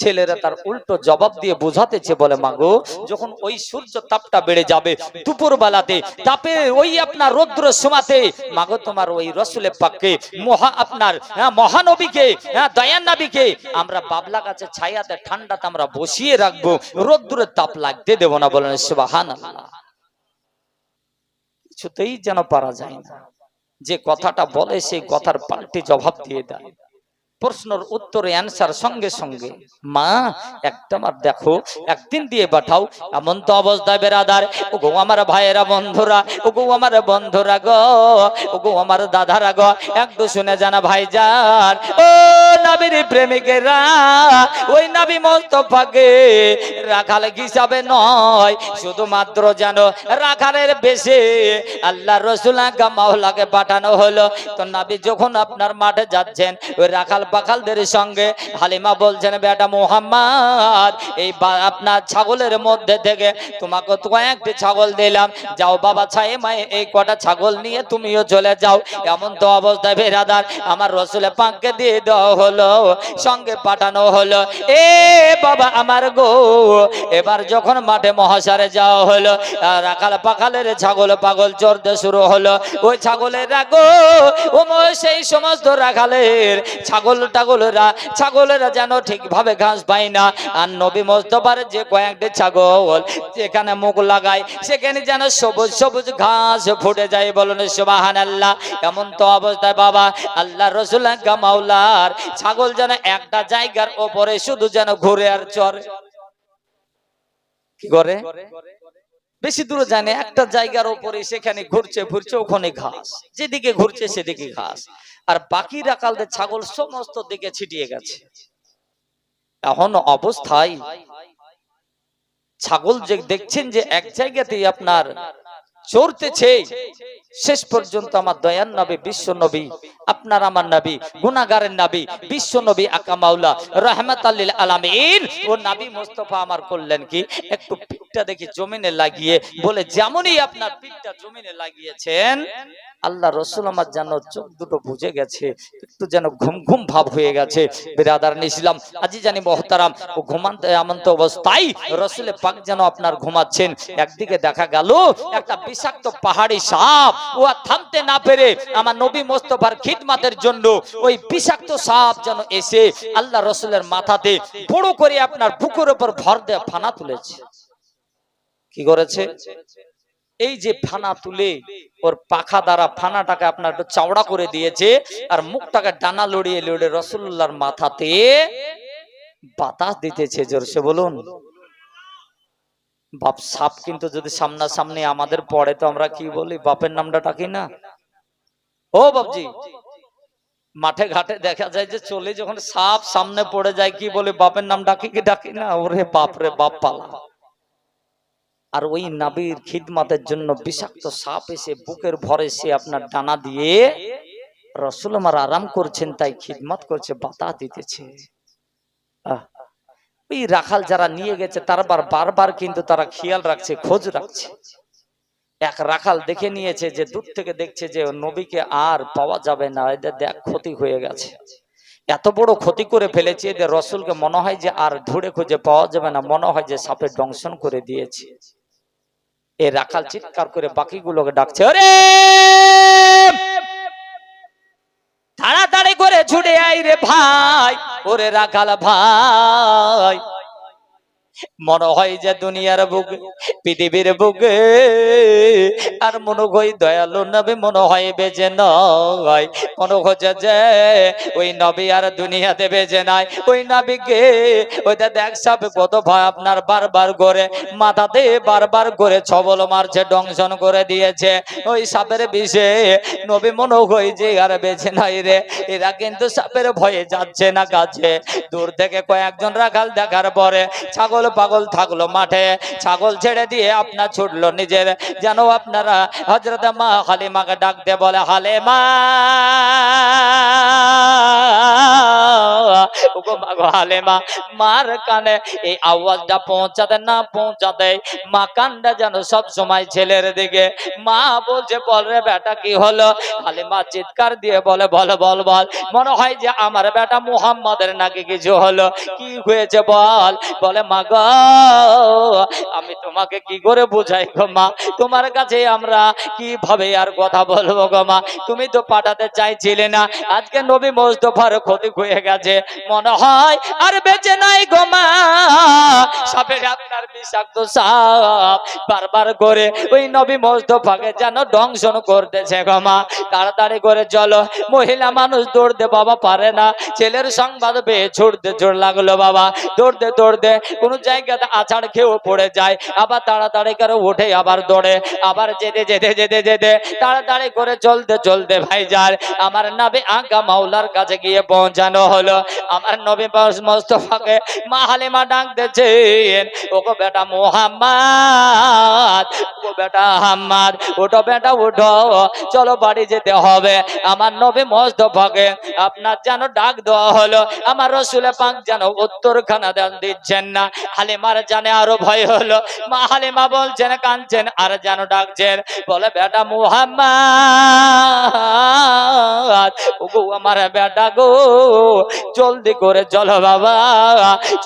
ছেলেরা তার উল্টো জবাব দিয়ে বোঝাতেছে, বলে মাগো যখন ওই সূর্য তাপটা বেড়ে যাবে দুপুর বেলাতে তাপে ওই আপনার রৌদ্র সমাতে, মাগো তোমার ওই রাসূলের পাককে আপনার মহানবীকে দয়ার নবীকে আমরা বাবলা গাছে ছায়াতে ঠান্ডাতে আমরা বসিয়ে রাখবো, রৌদ্রের তাপ লাগতে দেব না। বলেন সুবহানাল্লাহ। কিছুতেই যেন পারা যায় না, যে কথাটা বলে সেই কথার পাল্টে জবাব দিয়ে দেয়, প্রশ্নের উত্তরে অ্যানসার সঙ্গে সঙ্গে। মা একদম আর দেখো একদিন দিয়ে পাঠাও। এমন তো অবস্থায় বেরাদার, ওগো আমার ভাইয়েরা বন্ধুরা, ওগো আমার বন্ধুরা গো, ওগো আমার দাদারা গো, একটু শুনে জানা ভাইজান, ও নবীর প্রেমিকেরা, ওই নবী মুস্তাফাকে রাখাল হিসাবে নয়, শুধুমাত্র যেন রাখালের বেশে আল্লাহ রাসূল মাওলাকে পাঠানো হলো। তো নবী যখন আপনার মাঠে যাচ্ছেন, ওই রাখাল পাখালদের সঙ্গে হালিমা বলছেন, বেটা মুহাম্মদ, এই আপনার ছাগলের মধ্যে থেকে তোমাকে কয়েকটি ছাগল দিলাম, যাও বাবা ছায়ে মায়ে এই কটা ছাগল নিয়ে তুমিও চলে যাও। এমন তো অবস্থায় বেরাদার আমার রসুলের পাককে দিয়ে দেওয়া হলো, সঙ্গে পাঠানো হলো। এ বাবা আমার গো, এবার যখন মাঠে মহাসারে যাওয়া হলো, রাখাল পাখালের ছাগল পাগল চড়তে শুরু হলো। ওই ছাগলের রাগো ও সেই সমস্ত রাখালের ছাগলেরা যেন ঠিকভাবে ঘাস পায় না। আর নবী মোস্তফার যে কয়েকটি ছাগল যেখানে মুখ লাগায় সেখানে যেন সবুজ সবুজ ঘাস ফুটে যায়। বলুন সুবহানাল্লাহ। এমন তো অবস্থায় বাবা আল্লাহ রসুল মাওলার ছাগল যেন একটা জায়গার ওপরে শুধু যেন ঘুরে আর চড়ে। কি করে? বেশি দূরে জানে একটা জায়গার উপরে সেখানে ঘুরছে ঘুরছে, ওখানে ঘাস, যেদিকে ঘুরছে সেদিকে ঘাস। আর বাকি রাখালদের ছাগল সমস্ত দিকে ছিটিয়ে গেছে। এখন অবস্থায় ছাগল যে দেখছেন যে এক জায়গাতেই আপনার চড়তেছে, শেষ পর্যন্ত আমার দয়ার নবী বিশ্ব নবী, আপনার আমার নবী, গুনাহগারের নবী, বিশ্ব নবী আকা মাওলা রাহমাতাল লিল আলামিন, ও নবী মুস্তাফা আমার করলেন কি, একটু পিঠটা দেখি জমিনে লাগিয়ে বলে, যেমনই আপনার পিঠটা জমিনে লাগিয়েছেন আল্লাহ রসুল আমার যেন চোখ দুটো বুঝে গেছে, একটু যেন ঘুম ঘুম ভাব হয়ে গেছে। বিরাদার ইসলাম আজি জানি মহতারাম, ও ঘুমান্তে এমন্ত অবস্থায় রসুল পাক যেন আপনার ঘুমাচ্ছেন। একদিকে দেখা গেল একটা বিষাক্ত পাহাড়ি সাপ, ও আর থামতে না পেরে আমার নবী মোস্তফার খিদমতের জন্য ওই বিষাক্ত সাপ যেন এসে আল্লাহ রসুলের মাথাতে বড় করে আপনার বুকের উপর ভর দিয়ে ফানা তুলেছে। কি করেছে? এই যে ফানা তুলে ওর পাখা দ্বারা ফানাটাকে আপনার একটু চাওড়া করে দিয়েছে, আর মুখটাকে ডানা লড়িয়ে লড়িয়ে রাসূলুল্লাহর মাথাতে বাতাস দিতেছে। জোরসে বলুন। বাপ সাপ কিন্তু যদি সামনাসামনি আমাদের পড়ে তো আমরা কি বলি? বাপের নামটা ডাকি না। ও বাপজি, মাঠে ঘাটে দেখা যায় যে চলে যখন সাপ সামনে পড়ে যায় কি বলে? বাপের নাম ডাকি কি ডাকি না? ওরে বাপ রে বাপ পালা। আর ওই নবীর খিদমতের জন্য বিষাক্ত সাপ এসে বুকের ভরে সে আপনার ডানা দিয়ে রাসূল আমার আরাম করছেন, তাই খিদমত করছে, বাতাস দিতেছে। ওই রাখাল যারা নিয়ে গেছে তারা বারবার কিন্তু তারা খেয়াল রাখছে, খোঁজ রাখছে। এক রাখাল দেখে নিয়েছে যে দূর থেকে দেখছে যে নবীকে আর পাওয়া যাবে না, এদের দেখ ক্ষতি হয়ে গেছে, এত বড় ক্ষতি করে ফেলেছে, এদের রসুলকে মনে হয় যে আর ধরে খুঁজে পাওয়া যাবে না, মনে হয় যে সাপে দংশন করে দিয়েছে। এ রাখাল চিৎকার করে বাকিগুলোকে ডাকছে, আরে তাড়াতাড়ি করে ছুটে আয় রে ভাই, ওরে রাখাল ভাই, মনে হয় যে দুনিয়ার বুকে, পৃথিবীর বুকে আর মনে হয় দয়ালু নবী মনে হয় বেঁচে নয়, মনে হচ্ছে যে ওই নবী আর দুনিয়াতে বেঁচে নাই। ওই নবীকে ওইটা দেখ সাপে কত ভয় আপনার বারবার করে মাথাতে বারবার করে ছবল মারছে, দংশন করে দিয়েছে। ওই সাপের বিষে নবী মনে হয় যে আর বেঁচে নাই রে। এরা কিন্তু সাপের ভয়ে যাচ্ছে না কাছে। দূর থেকে কয়েকজন রাখাল দেখার পরে ছাগল পাগল থাকলো মাঠে, ছাগল ছেড়ে দিয়ে আপনার ছুটলো নিজের, যেন আপনারা হযরত মা হালিমাকে ডাক দিয়ে বলে, হালিমা হালিমা, মার কানে এই আওয়াজটা পৌঁছাতে না পৌঁছাতে মা কানটা যেন সব সময় ছেলের দিকে। মা বলছে, বল রে বেটা কি হলো? হালিমা চিৎকার দিয়ে বলে, বল বল বল, মনে হয় যে আমার বেটা মুহাম্মাদের নাকি কিছু হলো, কি হয়েছে বল? বলে, মা গো আমি তোমাকে কি করে বুঝাই গো মা, তোমার কাছে আমরা কিভাবে আর কথা বলবো গো মা, তুমি তো পাঠাতে চাইছিলে না, আজকে নবী মুস্তাফার ক্ষতি হয়ে গেছে, মনে হয় আর বেঁচে নাই গো মা। সাপের আপনার বিষাক্ত সাপ বারবার করে ওই নবী মুস্তাফাকে যেন দংশন করতেছে গো মা, তাড়াতাড়ি করে চলো। মহিলা মানুষ দৌড়তে বাবা পারে না, ছেলের সংবাদ পেয়ে ছুটতে ছুট লাগলো বাবা, দৌড়তে দৌড়তে কোন জায়গাতে আছাড় খেয়েও পড়ে যায়, আবার তাড়াতাড়ি করে উঠে আবার দৌড়ে, আবার যেতে যেতে যেতে যেতে তাড়াতাড়ি করে চলতে চলতে ভাই যার আমার নবী আকা মাওলার কাছে গিয়ে পৌঁছানো হলো। আমার নবী মুস্তাফাকে মা হালিমা ডাক দিয়েছেন, ওগো বেটা মুহাম্মদ, ও বেটা আহমদ, ওঠো বেটা ওঠো, চলো বাড়ি যেতে হবে। আমার নবী মুস্তাফাকে আপনার যেন ডাক দেওয়া হলো, আমার রাসূল পাক যেন উত্তরখানা দিচ্ছেন না। হালিমার জানে আরো ভয় হলো। মা হালিমা বলছেন, কাঁদছেন আর যেন ডাকছেন, বলে বেটা মুহাম্মদ, ওগো আমার বেটা গো, জলদি করে চলো বাবা,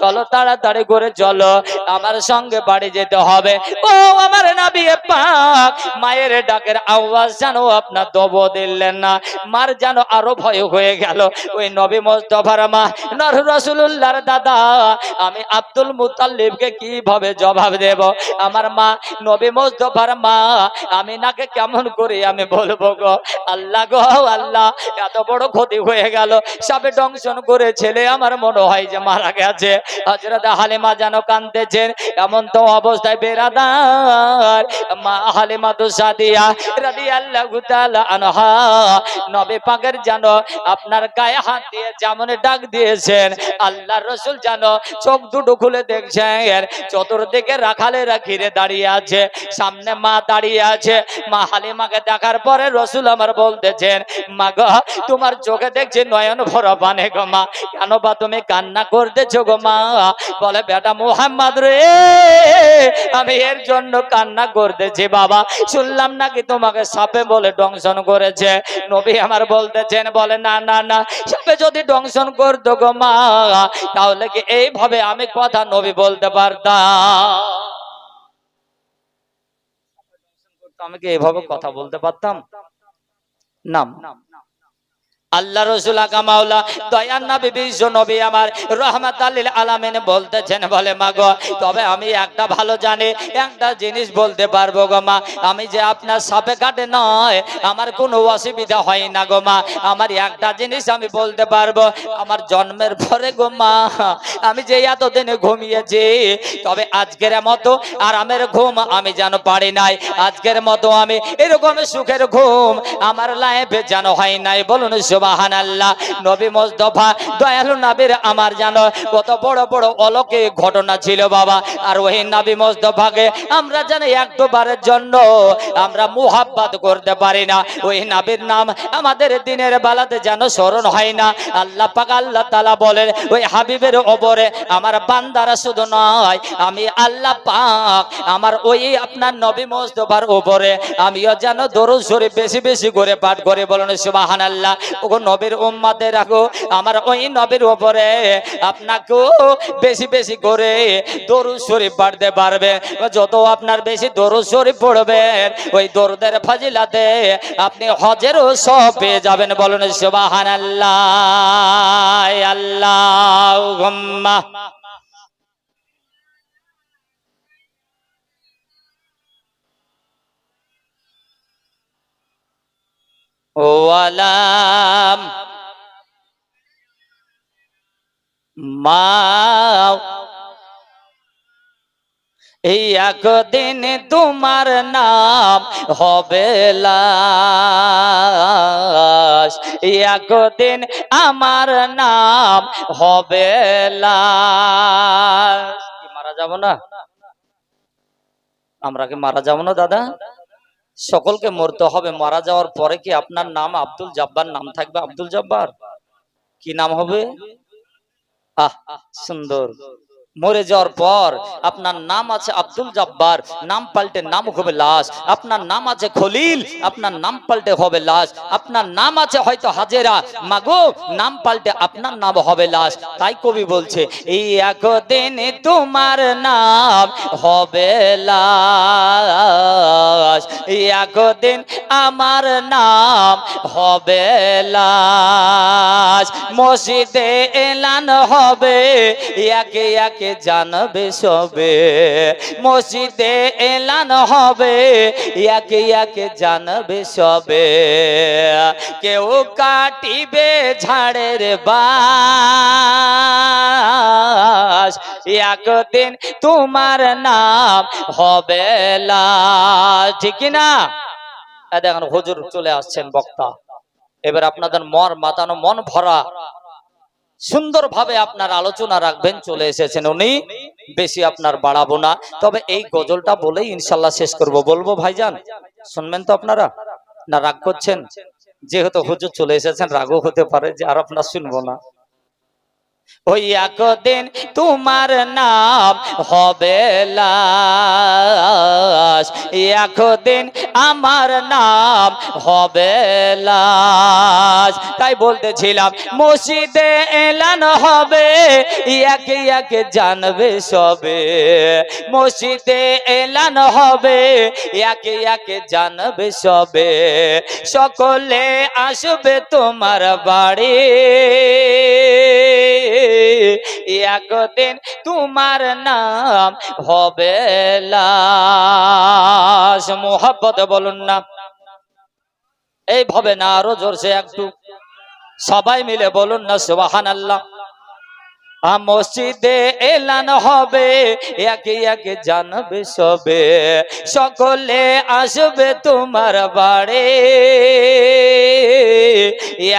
চলো তাড়াতাড়ি করে চলো, আমার সঙ্গে বাড়ি যেতে হবে। ও আমার নবী পাক, মায়ের ডাকের আওয়াজ জানো আপনার দব দিলেন না, মার যেন আরো ভয় হয়ে গেল। ওই নবী মুস্তাফার মা নর রাসূলুল্লাহর দাদা আমি আব্দুল মুত্তালিবকে কিভাবে জবাব দেব? আমার মা নবী মুস্তাফার মা আমিনাকে কেমন করে আমি বলবো গো? আল্লাহ গো আল্লাহ, এত বড় ক্ষতি হয়ে গেল, সাপে দংশন করে ছেলে আমার মনে হয় যে মারা গেছে। হযরত হালিমা যেন কাঁদতেছেন। এমন তো অবস্থায় বেরাদার মা হালিমা তো সাদিয়া রাদিয়াল্লাহু তাআলা আনহা নবী পাকের যেন আপনার গায়ে হাত দিয়ে যেমন ডাক দিয়েছেন, আল্লাহর রাসূল যেন চোখ দুটো খুলে দেখছেন চতুর্দিকে রাখালেরা ঘিরে দাঁড়িয়ে আছে, সামনে মা দাঁড়িয়ে আছে। মা হালিমাকে দেখার পরে রাসূল আমার বলতেছেন, মা গো তোমার চোখে দেখছি নয়ন ভরা পানি গো মা, কেন বা তুমি কান্না করতেছো গো মা? বলে বেটা মুহাম্মদ রে, আমি এর জন্য কান্না করতেছি বাবা, শুনলাম নাকি তোমাকে সাপে বলে দংশন করেছে। নবী আমার বলতেছেন, বলে না না না, সাপে যদি দংশন করতো গো মা, তাহলে কি এইভাবে আমি কথা নবী বলতে পারতাম? আমি কি এইভাবে কথা বলতে পারতাম? না। আল্লাহ রাসূল আকা মাওলা দয়ার নবী বিশ্ব নবী আমার রাহমাতাল লিল আলামিন বলতেছেন, বলে মা গো তবে আমি একটা ভালো জানি, একটা জিনিস বলতে পারবো গো মা, আমি যে আপনার সাপে কাটে নয়, আমার কোনো অসুবিধা হয় না গো মা। আমার একটা জিনিস আমি বলতে পারবো, আমার জন্মের পরে গো মা আমি যে এতদিনে ঘুমিয়েছি, তবে আজকের মতো আরামের ঘুম আমি যেন পারি নাই, আজকের মতো আমি এরকম সুখের ঘুম আমার লাইফে যেন হয় নাই। বলুন সুবহানাল্লাহ। নবী মুস্তাফা দয়ালু নবীর আমার জানো কত বড় বড় অলৌকিক ঘটনা ছিল বাবা, আর ওই নবী মুস্তাফাকে আমরা জানি একবারের জন্য আমরা মুহাব্বত করতে পারি না, ওই নবীর নাম আমাদের দিনের বেলাতে যেন স্মরণ হয় না। আল্লাহ পাক আল্লাহ তাআলা বলেন, ওই হাবিবের উপরে আমার বান্দারা শুধু নয়, আমি আল্লাহ পাক আমার ওই আপনার নবী মুস্তাফার উপরে আমিও যেন দরুদ শরীফ বেশি বেশি করে পাঠ করে। বলুন সুবহানাল্লাহ। ওগো নবীর উম্মতের রাখো, আমার ওই নবীর উপরে আপনাকেও বেশি বেশি করে দরুদ শরীফ পড়তে পারবে। যত আপনার বেশি দরুদ শরীফ পড়বেন, ওই দরুদের ফজিলাতে আপনি হজেরও সব পেয়ে যাবেন। বলুন সুবহানাল্লাহ। আল্লাহুম্মা ওয়ালাম মা এই একদিন তোমার নাম হবে লাশ, একদিন আমার নাম হবে লাশ। কি মারা যাব না? আমরা কি মারা যাব না দাদা? সকলকে মরতে হবে। মারা যাওয়ার পরে কি আপনার নাম আব্দুল জব্বার নাম থাকবে? আব্দুল জব্বার কি নাম হবে? আহ সুন্দর। মরে যাওয়ার পর আপনার নাম আছে আব্দুল জব্বার, নাম পাল্টে নাম হবে লাশ। আপনার নাম আছে খলিল, আপনার নাম পাল্টে হবে লাশ। আপনার নাম আছে হয়তো হাজেরা, মাগো নাম পাল্টে আপনার নাম হবে লাশ। তাই কবি বলছে, এই একদিন তোমার নাম হবে লাশ, একদিন আমার নাম হবে লাশ। মসজিদে এলান হবে, একে একে জানবে সবে। মসজিদে এলান হবে, একে একে জানবে সবে। কেউ কাটিবে ঝাড়ের বাস, একদিন তোমার নাম হবে লাশ। ঠিক না? দেখেন হুজুর চলে আসছেন বক্তা, এবার আপনাদের মন মাতানো মন ভরা সুন্দরভাবে আপনার আলোচনা রাখবেন, চলে এসেছেন উনি, বেশি আপনার বাড়াবো না। তবে এই গজলটা বলেই ইনশাল্লাহ শেষ করব। বলবো ভাইজান, শুনবেন তো আপনারা, না রাগ করছেন? যেহেতু হুজুর চলে এসেছেন, রাগও হতে পারে যে আর আপনার শুনবো না। ওই একদিন তোমার নাম হবে লাশ, একদিন আমার নাম হবে লাশ। তাই বলতেছিলাম মসজিদে এলান হবে, একে একে জানবে সবে। মসজিদে এলান হবে, একে একে জানবে সবে। সকলে আসবে তোমার বাড়ি, একদিন তোমার নাম হবে লাশ। মোহাব্বত বলুন না, এইভাবে না, আরো জোরসে একটু সবাই মিলে বলুন না সুবহানাল্লাহ। মসজিদে এলান হবে, একে একে জানবে সবে। সকলে আসবে তোমার বাড়ি,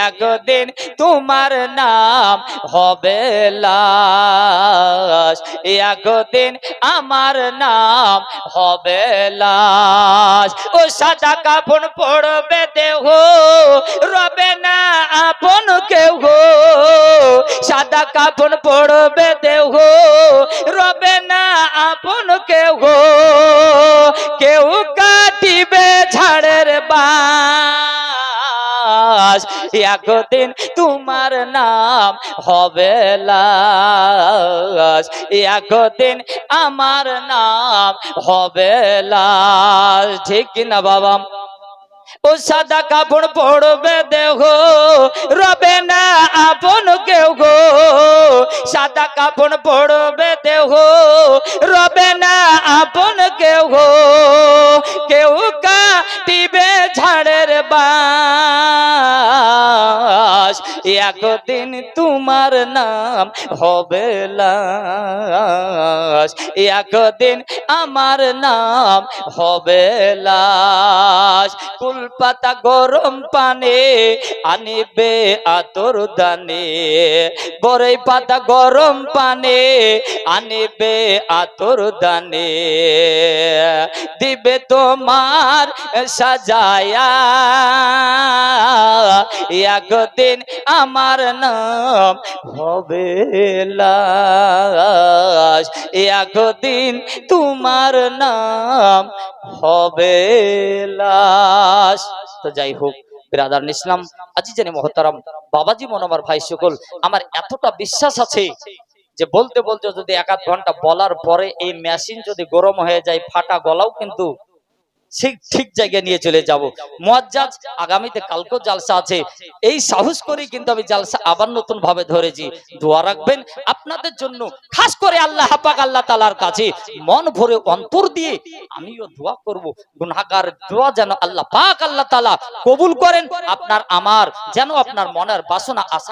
একদিন তোমার নাম হবে লাশ, একদিন আমার নাম হবে লাশ। ও সাদা কাফন পড়বে দেহ, রবে না আপন কেউ। সাদা কাফন পড়বে দেহ, রবে না আপন কেউ। কেউ কাটিবে ঝাড়ের বাস, একদিন তোমার নাম হবে লাশ, একদিন আমার নাম হবে লাশ। ঠিক কিনা বাবা? ও সাদা কাপড় পড়বে দেহ, রবে না আপন কেউ গো। সাদা কাপড় পড়বে দেহ, রবে না আপন কেউ গো। কেউ কাটিবে ঝাড়ের বাস, একদিন তোমার নাম হবে লাশ, একদিন আমার নাম হবে লাশ। কুলপাতা গরম পানে আনিবে আতর দানে, বরই পাতা গরম পানে আনিবে আতর দানে। দিবে তোমার সাজায়া, একদিন আমার নাম হবে লাশ, একদিন তোমার নাম হবে লাশ। তো যাই হোক বিরাদার ইসলাম, আজিজানি মহতারাম, বাবাজি মনোমার ভাই সকল, আমার এতটা বিশ্বাস আছে যে বলতে বলতে যদি এক আধ ঘন্টা বলার পরে এই মেশিন যদি গরম হয়ে যায়, ফাটা গলাও কিন্তু ঠিক জায়গায় নিয়ে চলে যাব। মুয়াজ্জাজ আগামীতে কালকেও জালসা আছে, এই সাহস করেই কিন্তু আমি জালসা আবার নতুন ভাবে ধরেছি। দোয়া রাখবেন আপনাদের জন্য, খাস করে আল্লাহ পাক আল্লাহ তাআলার কাছে মন ভরে অন্তর দিয়ে আমিও দোয়া করব, গুনাহগার দোয়া যেন আল্লাহ পাক আল্লাহ তাআলা কবুল করেন। আপনার আমার যেন আপনার মনের বাসনা আশা